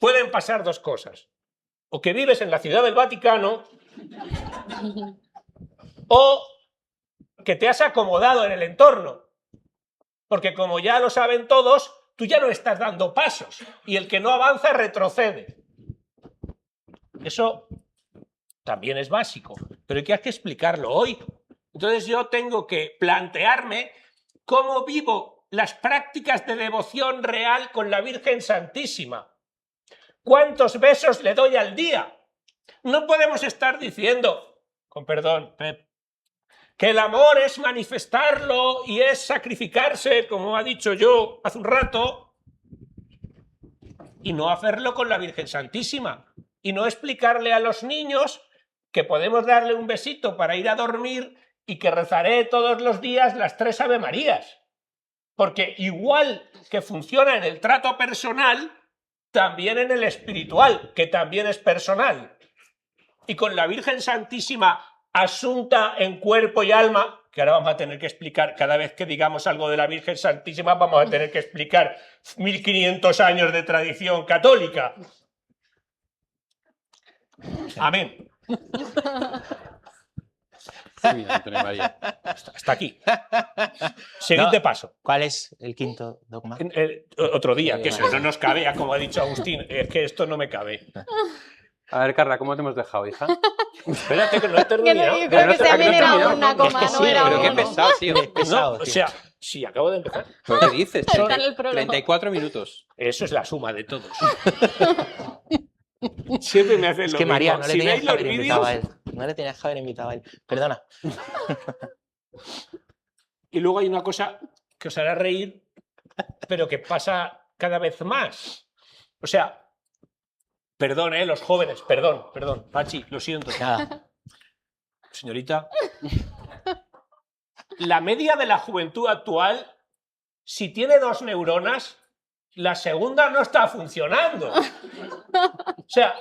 pueden pasar 2 cosas. O que vives en la Ciudad del Vaticano, o que te has acomodado en el entorno. Porque como ya lo saben todos, tú ya no estás dando pasos y el que no avanza retrocede. Eso también es básico, pero hay que explicarlo hoy. Entonces yo tengo que plantearme cómo vivo las prácticas de devoción real con la Virgen Santísima. ¿Cuántos besos le doy al día? No podemos estar diciendo, con perdón, Pep, que el amor es manifestarlo y es sacrificarse, como ha dicho yo hace un rato, y no hacerlo con la Virgen Santísima. Y no explicarle a los niños que podemos darle un besito para ir a dormir y que rezaré todos los días las 3 Ave Marías. Porque igual que funciona en el trato personal, también en el espiritual, que también es personal. Y con la Virgen Santísima asunta en cuerpo y alma, que ahora vamos a tener que explicar, cada vez que digamos algo de la Virgen Santísima, vamos a tener que explicar 1500 años de tradición católica. Amén. Muy bien, Antonio María. Hasta aquí. Siguiente paso. ¿Cuál es el quinto dogma? Otro día, que eso no nos cabe, como ha dicho Agustín, es que esto no me cabe. A ver, Carla, ¿cómo te hemos dejado, hija? Espérate, que no he terminado. Yo creo que Pero también no era terminó. una coma, Es que no sí, era Pero qué uno. pesado, tío. Qué pesado, No, o tío. sea, sí, acabo de empezar. ¿Pero qué dices? Son Está en el prólogo. 34 minutos. Eso es la suma de todos. Siempre me hacen Es lo que María, mismo. no le Si tenías veis que los haber invitado a vídeos, él. No le tenías que haber invitado a él. Perdona. y luego hay una cosa que os hará reír, pero que pasa cada vez más. O sea, perdón, los jóvenes, perdón, Pachi, lo siento. Nada. Señorita, la media de la juventud actual, si tiene 2 neuronas, la segunda no está funcionando. O sea,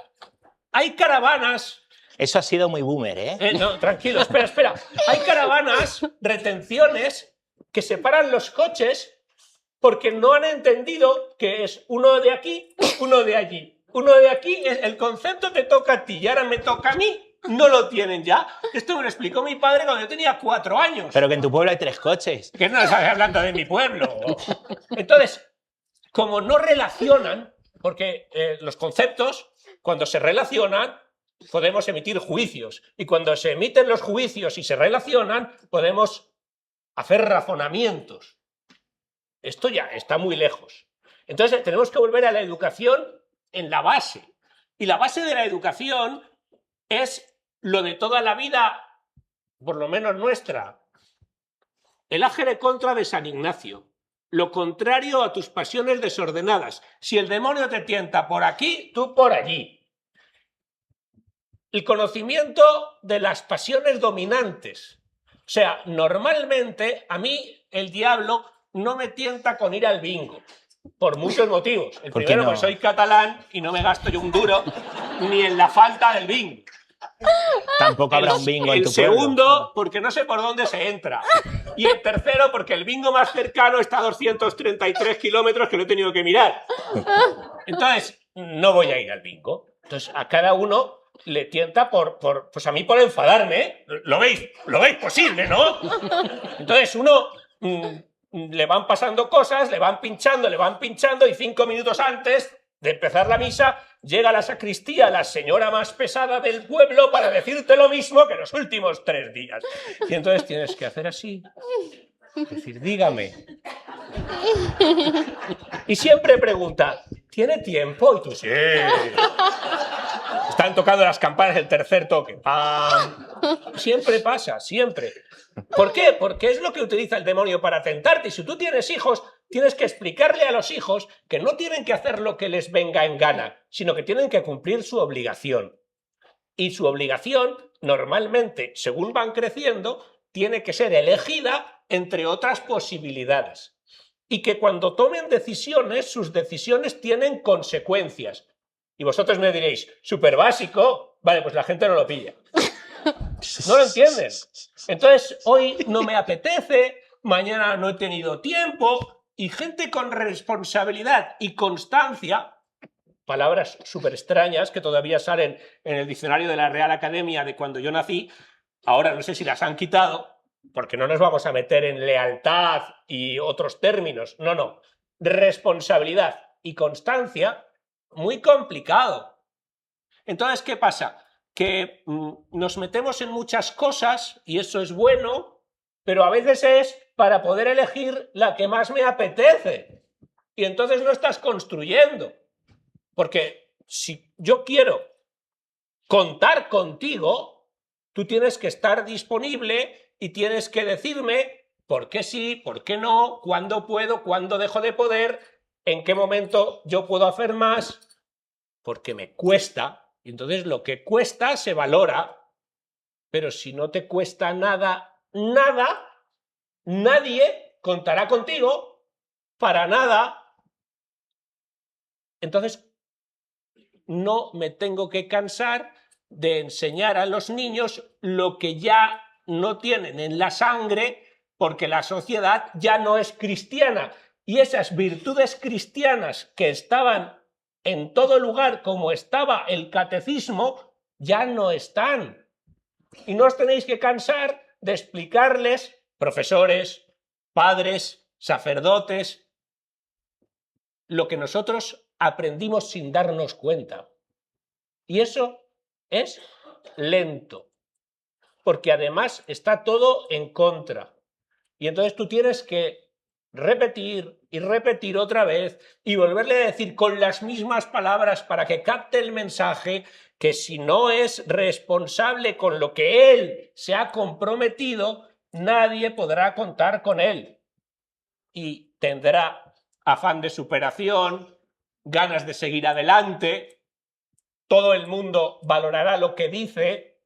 hay caravanas... Eso ha sido muy boomer, ¿eh? No, tranquilo, espera. Hay caravanas, retenciones, que separan los coches porque no han entendido que es uno de aquí, uno de allí. Uno de aquí, el concepto te toca a ti y ahora me toca a mí. No lo tienen ya. Esto me lo explicó mi padre cuando yo tenía 4 años. Pero que en tu pueblo hay 3 coches. Que no estás hablando de mi pueblo. Entonces, como no relacionan, porque los conceptos, cuando se relacionan, podemos emitir juicios. Y cuando se emiten los juicios y se relacionan, podemos hacer razonamientos. Esto ya está muy lejos. Entonces, tenemos que volver a la educación en la base. Y la base de la educación es lo de toda la vida, por lo menos nuestra. El agere contra de San Ignacio. Lo contrario a tus pasiones desordenadas. Si el demonio te tienta por aquí, tú por allí. El conocimiento de las pasiones dominantes. O sea, normalmente a mí el diablo no me tienta con ir al bingo. Por muchos motivos. El ¿Por qué primero, no? porque soy catalán y no me gasto yo un duro ni en la falta del bingo. Tampoco habrá un bingo en El tu pueblo. segundo, porque no sé por dónde se entra. Y el tercero, porque el bingo más cercano está a 233 kilómetros que lo he tenido que mirar. Entonces, no voy a ir al bingo. Entonces, a cada uno le tienta pues a mí por enfadarme, ¿eh? ¿Lo veis posible, ¿no? Entonces, uno le van pasando cosas, le van pinchando y 5 minutos antes de empezar la misa llega a la sacristía la señora más pesada del pueblo para decirte lo mismo que los últimos 3 días. Y entonces tienes que hacer así. Es decir, dígame. Y siempre pregunta, ¿tiene tiempo? Y tú, sí. Están tocando las campanas del tercer toque. ¡Pam! Siempre pasa, siempre. ¿Por qué? Porque es lo que utiliza el demonio para tentarte. Y si tú tienes hijos, tienes que explicarle a los hijos que no tienen que hacer lo que les venga en gana, sino que tienen que cumplir su obligación. Y su obligación, normalmente, según van creciendo, tiene que ser elegida entre otras posibilidades. Y que cuando tomen decisiones, sus decisiones tienen consecuencias. Y vosotros me diréis, súper básico. Vale, pues la gente no lo pilla. No lo entienden. Entonces, hoy no me apetece, mañana no he tenido tiempo, y gente con responsabilidad y constancia, palabras súper extrañas que todavía salen en el diccionario de la Real Academia de cuando yo nací, ahora no sé si las han quitado, porque no nos vamos a meter en lealtad y otros términos, no. Responsabilidad y constancia, muy complicado. Entonces, ¿qué pasa? Que nos metemos en muchas cosas y eso es bueno, pero a veces es para poder elegir la que más me apetece. Y entonces no estás construyendo. Porque si yo quiero contar contigo, tú tienes que estar disponible y tienes que decirme por qué sí, por qué no, cuándo puedo, cuándo dejo de poder, en qué momento yo puedo hacer más, porque me cuesta. Y entonces lo que cuesta se valora, pero si no te cuesta nada, nadie contará contigo para nada. Entonces no me tengo que cansar de enseñar a los niños lo que ya no tienen en la sangre, porque la sociedad ya no es cristiana. Y esas virtudes cristianas que estaban en todo lugar, como estaba el catecismo, ya no están. Y no os tenéis que cansar de explicarles, profesores, padres, sacerdotes, lo que nosotros aprendimos sin darnos cuenta. Y eso es lento, porque además está todo en contra. Y entonces tú tienes que repetir y repetir otra vez y volverle a decir con las mismas palabras para que capte el mensaje, que si no es responsable con lo que él se ha comprometido, nadie podrá contar con él. Y tendrá afán de superación, ganas de seguir adelante, todo el mundo valorará lo que dice,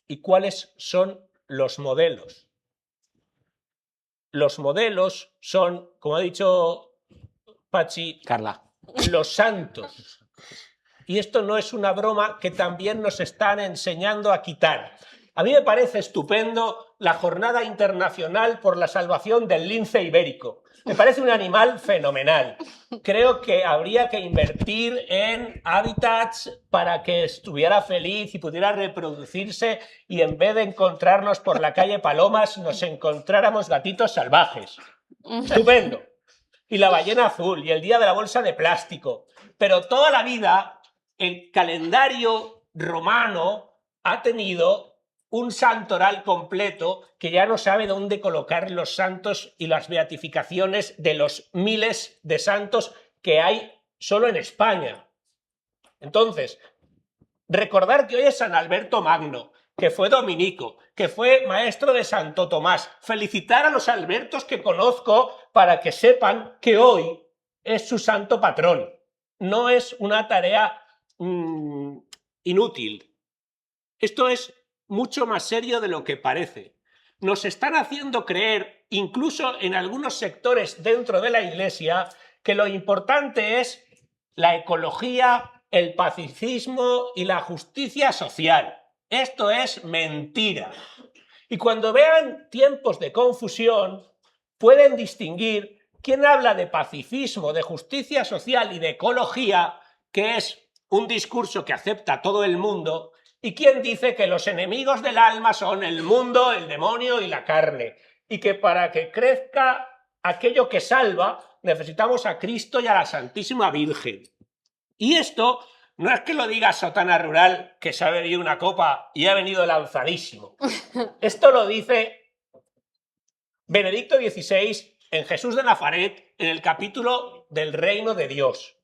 y cuáles son los modelos. Los modelos son, como ha dicho Pachi, Carla. los santos. Y esto no es una broma que también nos están enseñando a quitar. A mí me parece estupendo la Jornada Internacional por la Salvación del Lince Ibérico. Me parece un animal fenomenal. Creo que habría que invertir en hábitats para que estuviera feliz y pudiera reproducirse, y en vez de encontrarnos por la calle palomas, nos encontráramos gatitos salvajes. Estupendo. Y la ballena azul y el día de la bolsa de plástico. Pero toda la vida el calendario romano ha tenido un santoral completo que ya no sabe dónde colocar los santos y las beatificaciones de los miles de santos que hay solo en España. Entonces, recordar que hoy es San Alberto Magno, que fue dominico, que fue maestro de Santo Tomás. Felicitar a los Albertos que conozco para que sepan que hoy es su santo patrón. No es una tarea inútil. Esto es mucho más serio de lo que parece. Nos están haciendo creer, incluso en algunos sectores dentro de la Iglesia, que lo importante es la ecología, el pacifismo y la justicia social. Esto es mentira. Y cuando vean tiempos de confusión, pueden distinguir quién habla de pacifismo, de justicia social y de ecología, que es un discurso que acepta todo el mundo, y quién dice que los enemigos del alma son el mundo, el demonio y la carne, y que para que crezca aquello que salva necesitamos a Cristo y a la Santísima Virgen. Y esto no es que lo diga Sotana Rural, que se ha bebido una copa y ha venido lanzadísimo. Esto lo dice Benedicto XVI en Jesús de Nazaret, en el capítulo del Reino de Dios.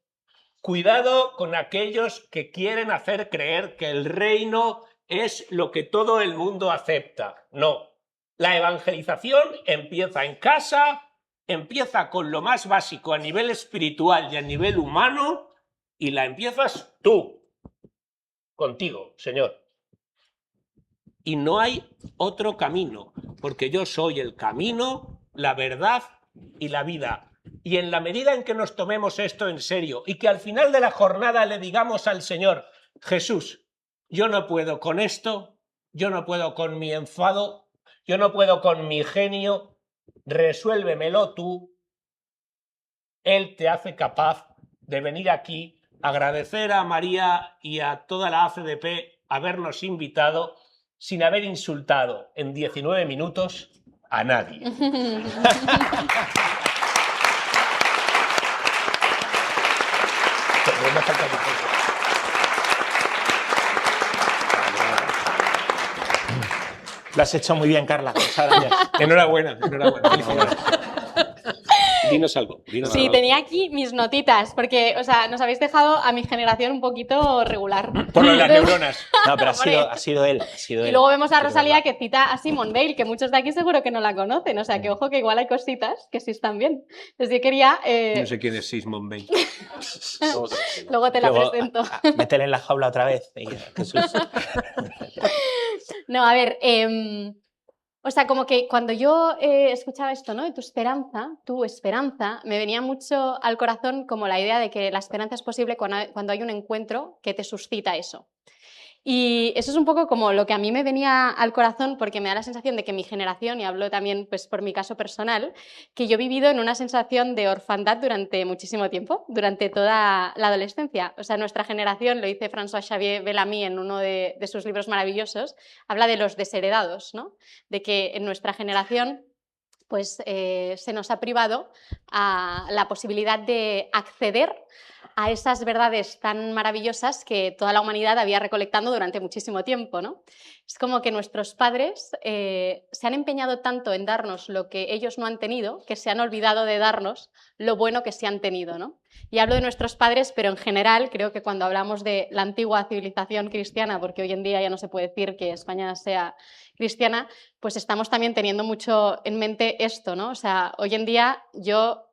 Cuidado con aquellos que quieren hacer creer que el reino es lo que todo el mundo acepta. No. La evangelización empieza en casa, empieza con lo más básico a nivel espiritual y a nivel humano, y la empiezas tú, contigo, Señor. Y no hay otro camino, porque yo soy el camino, la verdad y la vida. Y en la medida en que nos tomemos esto en serio y que al final de la jornada le digamos al Señor: Jesús, yo no puedo con esto, yo no puedo con mi enfado, yo no puedo con mi genio, resuélvemelo tú. Él te hace capaz de venir aquí, agradecer a María y a toda la ACDP habernos invitado sin haber insultado en 19 minutos a nadie. Lo has hecho muy bien, Carla. Muchas gracias. Enhorabuena, enhorabuena. Felicidades. Dinos algo. Sí, algo. tenía aquí mis notitas, porque, o sea, nos habéis dejado a mi generación un poquito regular. Por lo de las neuronas. No, pero Hombre. ha sido él. Y luego vemos a Es Rosalía verdad. que cita a Simone Weil, que muchos de aquí seguro que no la conocen, o sea, que ojo que igual hay cositas que sí están bien. Entonces yo quería... No sé quién es Simone Weil. Luego te la Luego, presento. Métele en la jaula otra vez. Jesús. No, a ver, o sea, como que cuando yo escuchaba esto, ¿no? De tu esperanza, me venía mucho al corazón como la idea de que la esperanza es posible cuando hay un encuentro que te suscita eso. Y eso es un poco como lo que a mí me venía al corazón, porque me da la sensación de que mi generación, y hablo también pues, por mi caso personal, que yo he vivido en una sensación de orfandad durante muchísimo tiempo, durante toda la adolescencia. O sea, nuestra generación, lo dice François Xavier Bellamy en uno de sus libros maravillosos, habla de los desheredados, ¿no? De que en nuestra generación pues, se nos ha privado a la posibilidad de acceder a esas verdades tan maravillosas que toda la humanidad había recolectando durante muchísimo tiempo, ¿no? Es como que nuestros padres se han empeñado tanto en darnos lo que ellos no han tenido, que se han olvidado de darnos lo bueno que sí han tenido, ¿no? Y hablo de nuestros padres, pero en general creo que cuando hablamos de la antigua civilización cristiana, porque hoy en día ya no se puede decir que España sea cristiana, pues estamos también teniendo mucho en mente esto, ¿no? O sea, hoy en día yo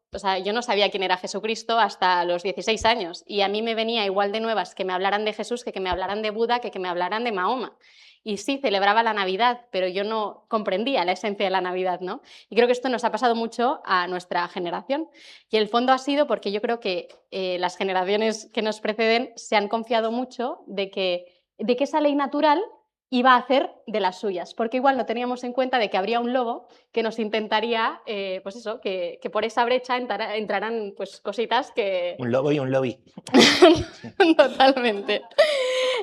no sabía quién era Jesucristo hasta los 16 años y a mí me venía igual de nuevas que me hablaran de Jesús que me hablaran de Buda, que me hablaran de Mahoma. y sí, celebraba la Navidad, pero yo no comprendía la esencia de la Navidad, ¿no? Y creo que esto nos ha pasado mucho a nuestra generación. Y el fondo ha sido porque yo creo que las generaciones que nos preceden se han confiado mucho de que esa ley natural iba a hacer de las suyas, porque igual no teníamos en cuenta de que habría un lobo que nos intentaría, pues eso, que por esa brecha entrarán pues cositas que... Un lobo y un lobby. Totalmente.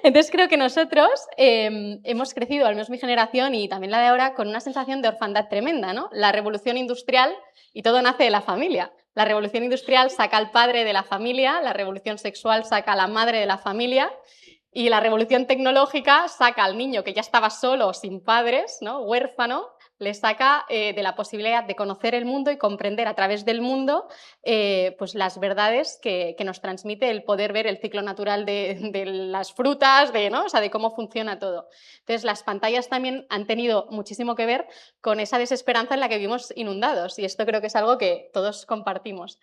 Entonces creo que nosotros hemos crecido, al menos mi generación y también la de ahora, con una sensación de orfandad tremenda, ¿no? La revolución industrial, y todo nace de la familia. La revolución industrial saca al padre de la familia, la revolución sexual saca a la madre de la familia, y la revolución tecnológica saca al niño que ya estaba solo, sin padres, ¿no? Huérfano, le saca de la posibilidad de conocer el mundo y comprender a través del mundo pues las verdades que nos transmite el poder ver el ciclo natural de las frutas, ¿no? O sea, de cómo funciona todo. Entonces, las pantallas también han tenido muchísimo que ver con esa desesperanza en la que vivimos inundados, y esto creo que es algo que todos compartimos.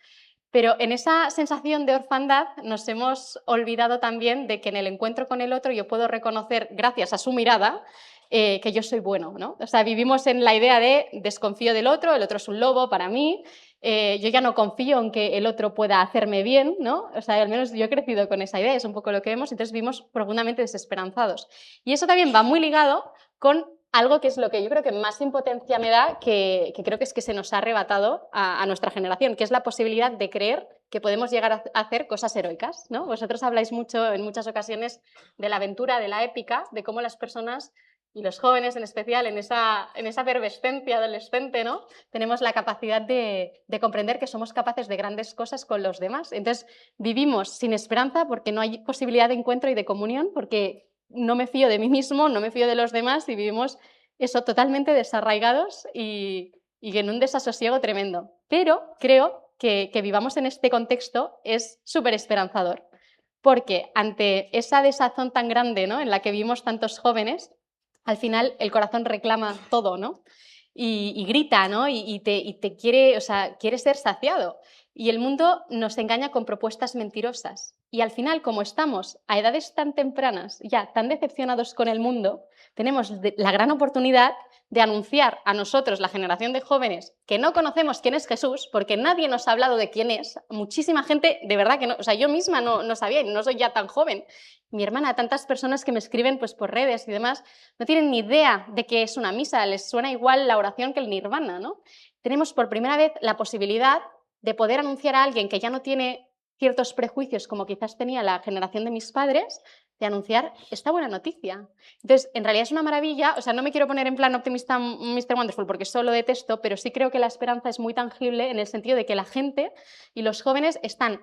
Pero en esa sensación de orfandad nos hemos olvidado también de que en el encuentro con el otro yo puedo reconocer, gracias a su mirada, que yo soy bueno, ¿no? O sea, vivimos en la idea de desconfío del otro, el otro es un lobo para mí, yo ya no confío en que el otro pueda hacerme bien, ¿no? O sea, al menos yo he crecido con esa idea, es un poco lo que vemos, entonces vivimos profundamente desesperanzados. Y eso también va muy ligado con algo que es lo que yo creo que más impotencia me da, que creo que es que se nos ha arrebatado a nuestra generación, que es la posibilidad de creer que podemos llegar a hacer cosas heroicas, ¿no? Vosotros habláis mucho en muchas ocasiones de la aventura, de la épica, de cómo las personas, y los jóvenes en especial, en esa efervescencia adolescente, ¿no? Tenemos la capacidad de comprender que somos capaces de grandes cosas con los demás. Entonces, vivimos sin esperanza porque no hay posibilidad de encuentro y de comunión, porque no me fío de mí mismo, no me fío de los demás, y vivimos eso totalmente desarraigados y en un desasosiego tremendo. Pero creo que vivamos en este contexto es súper esperanzador, porque ante esa desazón tan grande, ¿no?, en la que vivimos tantos jóvenes, al final el corazón reclama todo, ¿no? Y grita, ¿no? Y te quiere, o sea, quiere ser saciado. Y el mundo nos engaña con propuestas mentirosas. Y al final, como estamos a edades tan tempranas, ya tan decepcionados con el mundo, tenemos la gran oportunidad de anunciar a nosotros, la generación de jóvenes, que no conocemos quién es Jesús, porque nadie nos ha hablado de quién es. Muchísima gente, de verdad que no, o sea, yo misma no sabía, no soy ya tan joven. Mi hermana, tantas personas que me escriben pues, por redes y demás, no tienen ni idea de qué es una misa, les suena igual la oración que el nirvana, ¿no? Tenemos por primera vez la posibilidad de poder anunciar a alguien que ya no tiene ciertos prejuicios como quizás tenía la generación de mis padres, de anunciar esta buena noticia. Entonces, en realidad es una maravilla, o sea, no me quiero poner en plan optimista Mr. Wonderful porque eso lo detesto, pero sí creo que la esperanza es muy tangible en el sentido de que la gente y los jóvenes están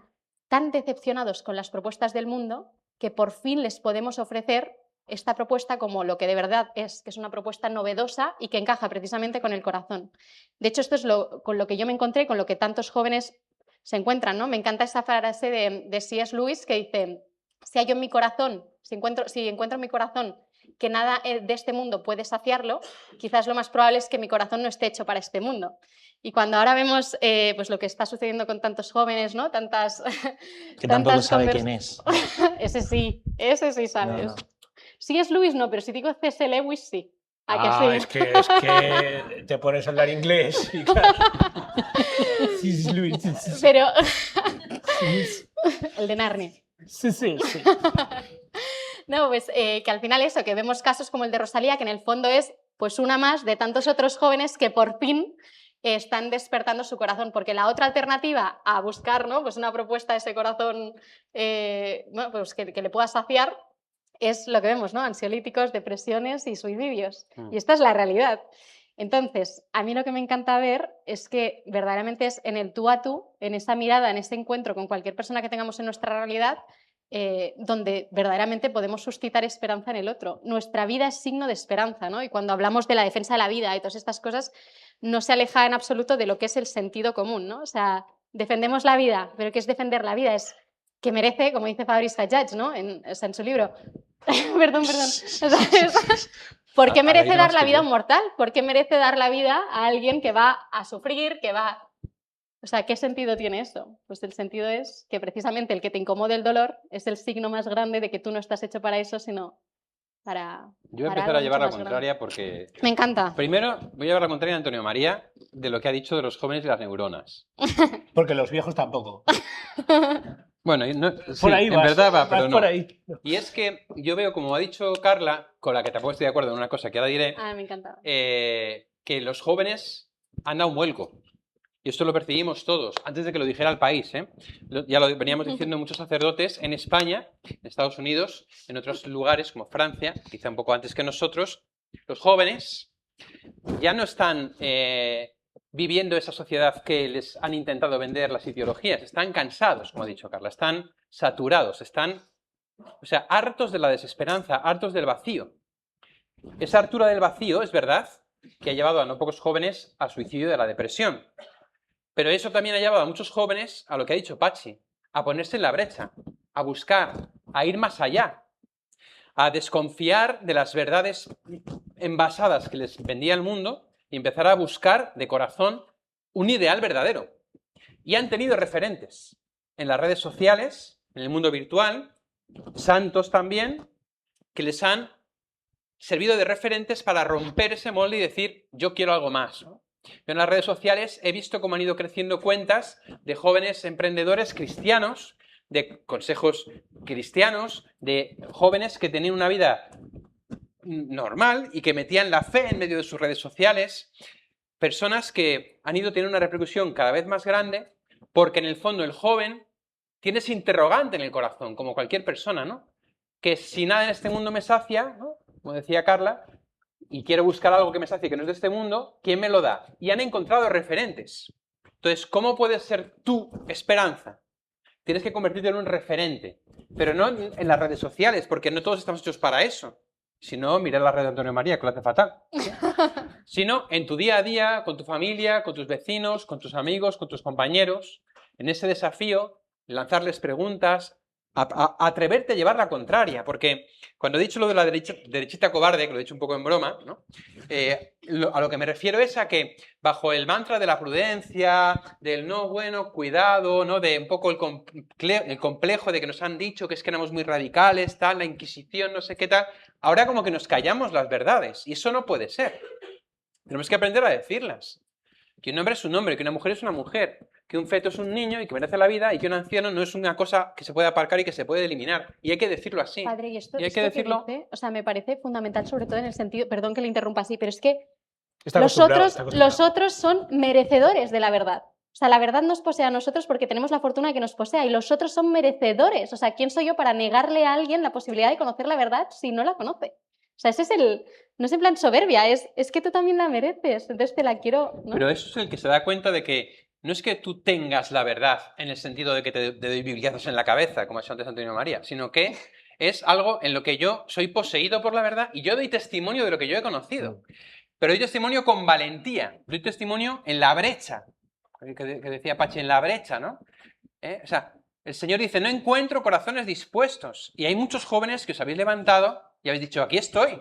tan decepcionados con las propuestas del mundo que por fin les podemos ofrecer esta propuesta como lo que de verdad es, que es una propuesta novedosa y que encaja precisamente con el corazón. De hecho, esto es con lo que yo me encontré, con lo que tantos jóvenes se encuentran, ¿no? Me encanta esa frase de C.S. Lewis que dice: si hallo en mi corazón, si encuentro en mi corazón que nada de este mundo puede saciarlo, quizás lo más probable es que mi corazón no esté hecho para este mundo. Y cuando ahora vemos pues lo que está sucediendo con tantos jóvenes, ¿no? Que tampoco sabe quién es. Ese sí sabes. No. C.S. Lewis no, pero si digo C.S. Lewis sí. ¿A que sí? Es que te pones a hablar inglés y claro. Sí, Luis. Pero el de Narnia. Sí. No, pues que al final eso, que vemos casos como el de Rosalía, que en el fondo es pues una más de tantos otros jóvenes que por fin están despertando su corazón, porque la otra alternativa a buscar, ¿no?, pues una propuesta de ese corazón bueno, pues que le pueda saciar es lo que vemos, ¿no?, ansiolíticos, depresiones y suicidios. Y esta es la realidad. Entonces, a mí lo que me encanta ver es que verdaderamente es en el tú a tú, en esa mirada, en ese encuentro con cualquier persona que tengamos en nuestra realidad, donde verdaderamente podemos suscitar esperanza en el otro. Nuestra vida es signo de esperanza, ¿no? Y cuando hablamos de la defensa de la vida y todas estas cosas, no se aleja en absoluto de lo que es el sentido común, ¿no? O sea, defendemos la vida, pero ¿qué es defender la vida? Es que merece, como dice Fabrice Fajaj, ¿no?, en su libro. Perdón. ¿Por qué merece dar la vida a un mortal? ¿Por qué merece dar la vida a alguien que va a sufrir, que va... O sea, ¿qué sentido tiene eso? Pues el sentido es que precisamente el que te incomode el dolor es el signo más grande de que tú no estás hecho para eso, sino para... Yo voy a para empezar a algo llevar mucho la más contraria porque... grande. Me encanta. Primero, voy a llevar la contraria a Antonio María de lo que ha dicho de los jóvenes y las neuronas. Porque los viejos tampoco. Bueno, sí, Por ahí en vas, verdad va, vas pero por no. ahí. Y es que yo veo, como ha dicho Carla, con la que tampoco estoy de acuerdo en una cosa que ahora diré, Ah, me encanta. que los jóvenes han dado un vuelco. Y esto lo percibimos todos, antes de que lo dijera el país. Ya lo veníamos diciendo muchos sacerdotes en España, en Estados Unidos, en otros lugares como Francia, quizá un poco antes que nosotros. Los jóvenes ya no están viviendo esa sociedad que les han intentado vender las ideologías. Están cansados, como ha dicho Carla, están saturados, están, o sea, hartos de la desesperanza, hartos del vacío. Esa hartura del vacío, es verdad, que ha llevado a no pocos jóvenes al suicidio y a la depresión. Pero eso también ha llevado a muchos jóvenes a lo que ha dicho Pachi, a ponerse en la brecha, a buscar, a ir más allá, a desconfiar de las verdades envasadas que les vendía el mundo y empezar a buscar de corazón un ideal verdadero. Y han tenido referentes en las redes sociales, en el mundo virtual, santos también, que les han servido de referentes para romper ese molde y decir, yo quiero algo más, ¿no? Yo en las redes sociales he visto cómo han ido creciendo cuentas de jóvenes emprendedores cristianos, de consejos cristianos, de jóvenes que tenían una vida normal y que metían la fe en medio de sus redes sociales, personas que han ido teniendo una repercusión cada vez más grande porque en el fondo el joven tiene ese interrogante en el corazón, como cualquier persona, ¿no? Que si nada en este mundo me sacia, ¿no? Como decía Carla, y quiero buscar algo que me sacie que no es de este mundo, ¿quién me lo da? Y han encontrado referentes. Entonces, ¿cómo puedes ser tu esperanza? Tienes que convertirte en un referente, pero no en las redes sociales, porque no todos estamos hechos para eso. Si no, mirad la red de Antonio María, que lo hace fatal. Sino en tu día a día, con tu familia, con tus vecinos, con tus amigos, con tus compañeros, en ese desafío, lanzarles preguntas, atreverte a llevar la contraria, porque cuando he dicho lo de la derechita cobarde, que lo he dicho un poco en broma, ¿no? A lo que me refiero es a que bajo el mantra de la prudencia, del no, bueno, cuidado, ¿no? De un poco el complejo de que nos han dicho que es que éramos muy radicales, tal, la Inquisición, no sé qué tal, ahora como que nos callamos las verdades, y eso no puede ser. Tenemos que aprender a decirlas. Que un hombre es un hombre, que una mujer es una mujer, que un feto es un niño y que merece la vida y que un anciano no es una cosa que se puede aparcar y que se puede eliminar. Y hay que decirlo así. Padre, y esto, Y hay que decirlo... dice, o sea, me parece fundamental, sobre todo en el sentido, perdón que le interrumpa así, pero es que Está los acostumbrado. otros son merecedores de la verdad. O sea, la verdad nos posee a nosotros porque tenemos la fortuna de que nos posea y los otros son merecedores. O sea, ¿quién soy yo para negarle a alguien la posibilidad de conocer la verdad si no la conoce? O sea, ese es el... No es en plan soberbia, es que tú también la mereces, entonces te la quiero, ¿no? Pero eso es el que se da cuenta de que no es que tú tengas la verdad en el sentido de que te doy bibliazos en la cabeza, como ha hecho antes Antonio María, sino que es algo en lo que yo soy poseído por la verdad y yo doy testimonio de lo que yo he conocido. Pero doy testimonio con valentía, doy testimonio en la brecha, que decía Pachi, en la brecha, ¿no? O sea, el Señor dice, no encuentro corazones dispuestos. Y hay muchos jóvenes que os habéis levantado y habéis dicho, aquí estoy.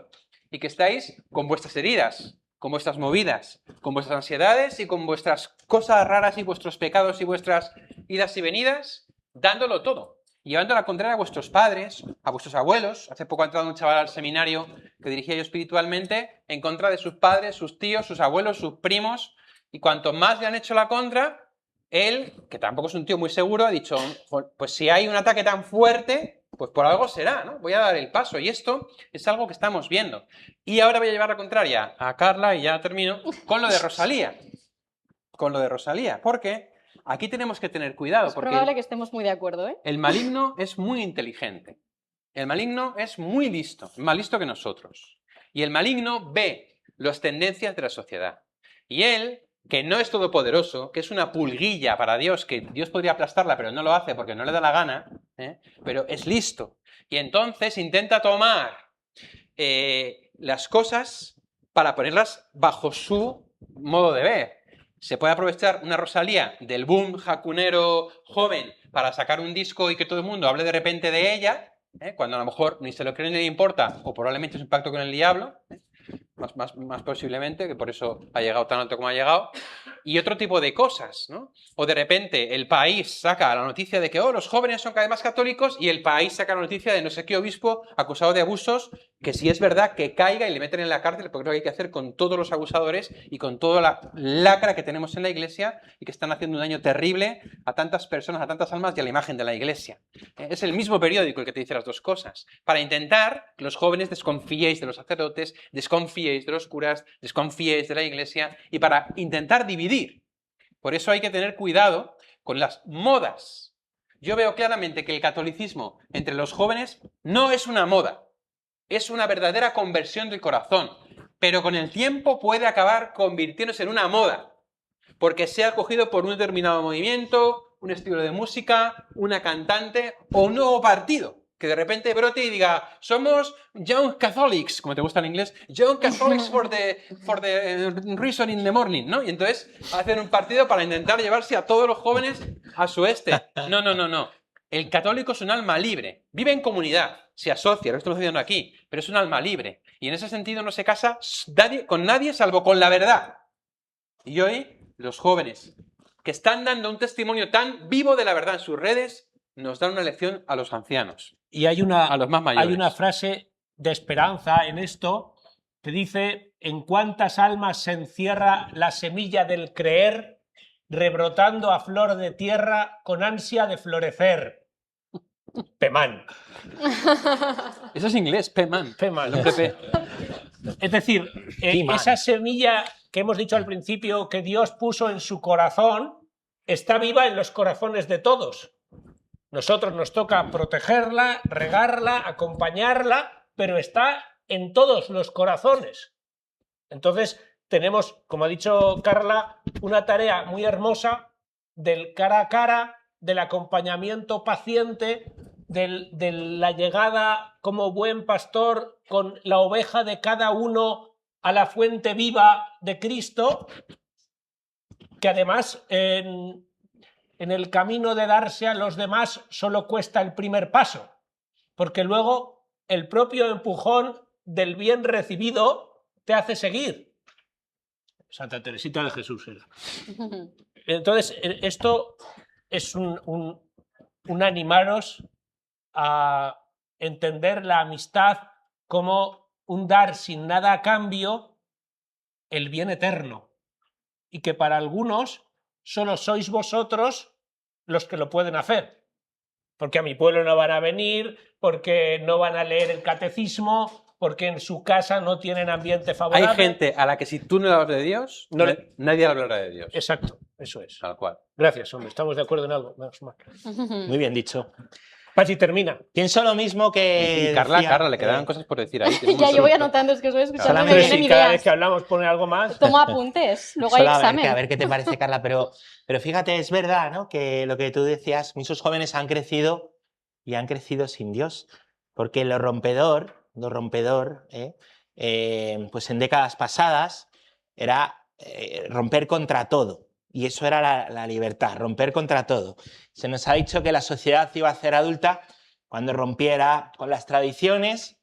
Y que estáis con vuestras heridas, con vuestras movidas, con vuestras ansiedades y con vuestras cosas raras y vuestros pecados y vuestras idas y venidas, dándolo todo. Llevando la contraria a vuestros padres, a vuestros abuelos. Hace poco ha entrado un chaval al seminario que dirigía yo espiritualmente en contra de sus padres, sus tíos, sus abuelos, sus primos. Y cuanto más le han hecho la contra, él, que tampoco es un tío muy seguro, ha dicho, pues si hay un ataque tan fuerte, pues por algo será, ¿no? Voy a dar el paso. Y esto es algo que estamos viendo. Y ahora voy a llevar la contraria a Carla, y ya termino, con lo de Rosalía. Con lo de Rosalía. Porque aquí tenemos que tener cuidado. Es porque probable que estemos muy de acuerdo, ¿eh? el maligno es muy inteligente. El maligno es muy listo, más listo que nosotros. Y el maligno ve las tendencias de la sociedad. Y él, que no es todopoderoso, que es una pulguilla para Dios, que Dios podría aplastarla, pero no lo hace porque no le da la gana, pero es listo. Y entonces intenta tomar las cosas para ponerlas bajo su modo de ver. Se puede aprovechar una Rosalía del boom jacunero joven para sacar un disco y que todo el mundo hable de repente de ella, cuando a lo mejor ni se lo cree ni le importa, o probablemente es un pacto con el diablo, más posiblemente, que por eso ha llegado tan alto como ha llegado. y otro tipo de cosas, ¿no? O de repente el país saca la noticia de que los jóvenes son cada vez más católicos y el país saca la noticia de no sé qué obispo acusado de abusos, que si es verdad que caiga y le meten en la cárcel, porque es lo que hay que hacer con todos los abusadores y con toda la lacra que tenemos en la iglesia y que están haciendo un daño terrible a tantas personas, a tantas almas y a la imagen de la iglesia. Es el mismo periódico el que te dice las dos cosas, para intentar que los jóvenes desconfiéis de los sacerdotes, desconfiéis de los curas, desconfiéis de la iglesia y para intentar dividir. Por eso hay que tener cuidado con las modas. Yo veo claramente que el catolicismo entre los jóvenes no es una moda, es una verdadera conversión del corazón, pero con el tiempo puede acabar convirtiéndose en una moda, porque sea acogido por un determinado movimiento, un estilo de música, una cantante o un nuevo partido, que de repente brote y diga, somos Young Catholics, como te gusta en inglés, Young Catholics for the reason in the morning, ¿no? Y entonces hacen un partido para intentar llevarse a todos los jóvenes a su No, no, no, no. El católico es un alma libre, vive en comunidad, se asocia, lo estamos diciendo aquí, pero es un alma libre. Y en ese sentido no se casa con nadie salvo con la verdad. Y hoy los jóvenes que están dando un testimonio tan vivo de la verdad en sus redes nos dan una lección a los ancianos. Y hay a los más mayores. Hay una frase de esperanza en esto que dice: ¿en cuántas almas se encierra la semilla del creer, rebrotando a flor de tierra con ansia de florecer? Pemán. Eso es inglés, P-man. Pemán. No PP. Es decir, esa semilla que hemos dicho al principio que Dios puso en su corazón está viva en los corazones de todos. Nosotros nos toca protegerla, regarla, acompañarla, pero está en todos los corazones. Entonces tenemos, como ha dicho Carla, una tarea muy hermosa del cara a cara, del acompañamiento paciente, de la llegada como buen pastor con la oveja de cada uno a la fuente viva de Cristo, que además en el camino de darse a los demás solo cuesta el primer paso, porque luego el propio empujón del bien recibido te hace seguir. Santa Teresita de Jesús era. Entonces, esto es un animaros a entender la amistad como un dar sin nada a cambio el bien eterno, y que para algunos solo sois vosotros los que lo pueden hacer, porque a mi pueblo no van a venir, porque no van a leer el catecismo, porque en su casa no tienen ambiente favorable. Hay gente a la que si tú no le hablas de Dios, nadie le hablará de Dios. Exacto, eso es. Tal cual. Gracias, hombre, estamos de acuerdo en algo. Menos mal. Muy bien dicho. Pachi, termina. Pienso lo mismo que. Y Carla, decía, le quedaban cosas por decir ahí. Ya, yo voy anotando, es que os voy escuchando y me Solamente vienen Si cada vez ideas. que hablamos pone algo más. Tomo apuntes, luego hay Solo examen. a ver qué te parece, Carla. Pero fíjate, es verdad, ¿no? Que lo que tú decías, muchos jóvenes han crecido y han crecido sin Dios. Porque lo rompedor, pues en décadas pasadas era romper contra todo. Y eso era la libertad, romper contra todo. Se nos ha dicho que la sociedad iba a ser adulta cuando rompiera con las tradiciones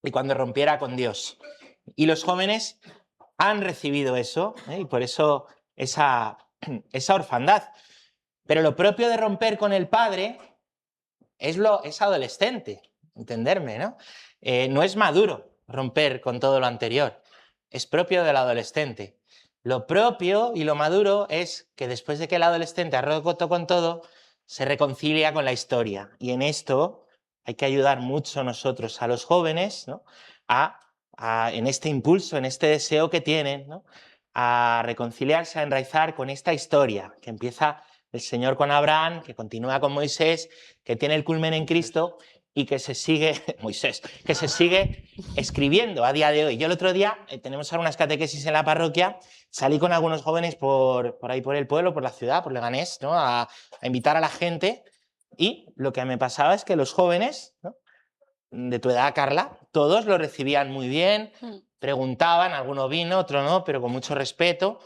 y cuando rompiera con Dios. Y los jóvenes han recibido eso, y por eso esa orfandad. Pero lo propio de romper con el padre es adolescente, entenderme, ¿no? No es maduro romper con todo lo anterior, es propio del adolescente. Lo propio y lo maduro es que después de que el adolescente ha roto con todo, se reconcilia con la historia. Y en esto hay que ayudar mucho nosotros a los jóvenes, ¿no? En este impulso, en este deseo que tienen, ¿no? A reconciliarse, a enraizar con esta historia que empieza el Señor con Abraham, que continúa con Moisés, que tiene el culmen en Cristo y que se sigue, que se sigue escribiendo a día de hoy. Yo el otro día, tenemos algunas catequesis en la parroquia, salí con algunos jóvenes por ahí por el pueblo, por la ciudad, por Leganés, ¿no? a invitar a la gente, y lo que me pasaba es que los jóvenes, ¿no? De tu edad, Carla, todos lo recibían muy bien, preguntaban, alguno vino, otro no, pero con mucho respeto,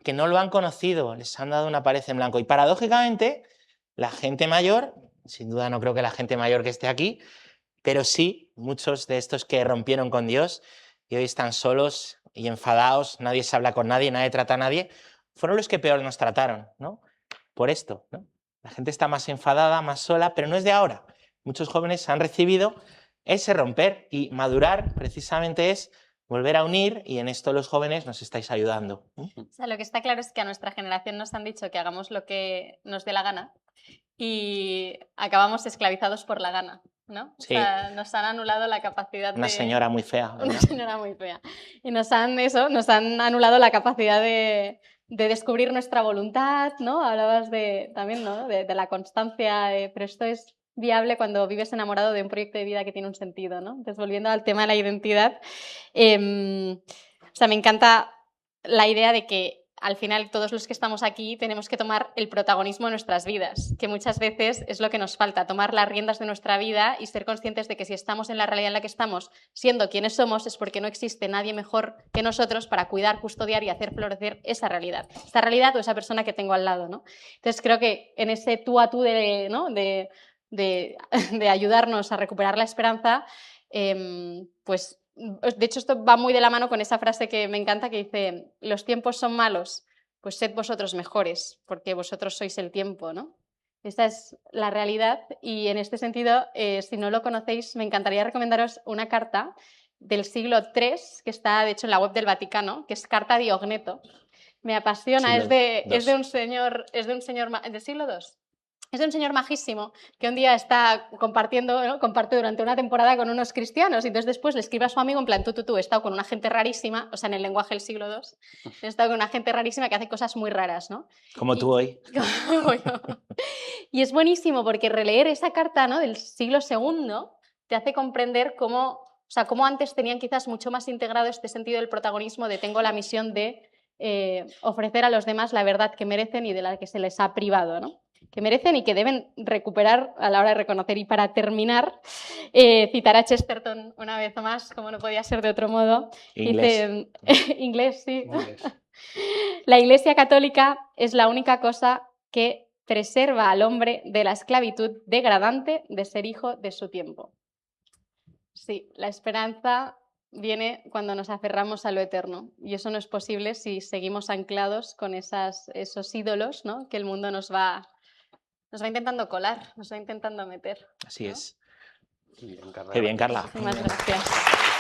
que no lo han conocido, les han dado una pared en blanco. Y paradójicamente, la gente mayor, sin duda no creo que la gente mayor que esté aquí, pero sí muchos de estos que rompieron con Dios y hoy están solos y enfadados, nadie se habla con nadie, nadie trata a nadie, fueron los que peor nos trataron, ¿no? Por esto, ¿no? La gente está más enfadada, más sola, pero no es de ahora. Muchos jóvenes han recibido ese romper y madurar precisamente es volver a unir y en esto los jóvenes nos estáis ayudando. O sea, lo que está claro es que a nuestra generación nos han dicho que hagamos lo que nos dé la gana y acabamos esclavizados por la gana, ¿no? Sí. O sea, nos han anulado la capacidad Una de... señora muy fea, Una ¿verdad? señora muy fea. Y nos han anulado la capacidad de descubrir nuestra voluntad, ¿no? Hablabas también, ¿no? de la constancia, pero esto es viable cuando vives enamorado de un proyecto de vida que tiene un sentido, ¿no? Entonces, volviendo al tema de la identidad, o sea, me encanta la idea de que al final todos los que estamos aquí tenemos que tomar el protagonismo de nuestras vidas, que muchas veces es lo que nos falta, tomar las riendas de nuestra vida y ser conscientes de que si estamos en la realidad en la que estamos, siendo quienes somos, es porque no existe nadie mejor que nosotros para cuidar, custodiar y hacer florecer esa realidad o esa persona que tengo al lado, ¿no? Entonces creo que en ese tú a tú ¿no? de ayudarnos a recuperar la esperanza, pues de hecho esto va muy de la mano con esa frase que me encanta que dice, los tiempos son malos, pues sed vosotros mejores, porque vosotros sois el tiempo, ¿no? Esta es la realidad y en este sentido, si no lo conocéis, me encantaría recomendaros una carta del siglo III, que está de hecho en la web del Vaticano, que es Carta di Ogneto. Me apasiona, es de un señor del siglo II. Es de un señor majísimo que un día está compartiendo, ¿no? Comparte durante una temporada con unos cristianos y entonces después le escribe a su amigo en plan tú, he estado con una gente rarísima, o sea, en el lenguaje del siglo II, he estado con una gente rarísima que hace cosas muy raras, ¿no? Como tú hoy. Como yo. Y es buenísimo porque releer esa carta, ¿no? del siglo II te hace comprender cómo antes tenían quizás mucho más integrado este sentido del protagonismo de tengo la misión de ofrecer a los demás la verdad que merecen y de la que se les ha privado, ¿no? Que merecen y que deben recuperar a la hora de reconocer. Y para terminar, citar a Chesterton una vez más, como no podía ser de otro modo. Inglés. Dice, inglés, sí. La Iglesia Católica es la única cosa que preserva al hombre de la esclavitud degradante de ser hijo de su tiempo. Sí, la esperanza viene cuando nos aferramos a lo eterno y eso no es posible si seguimos anclados con esos ídolos, ¿no? que el mundo nos va intentando colar, nos va intentando meter. Así ¿no? es. Bien, Carla. Qué bien, Carla. Muchísimas gracias.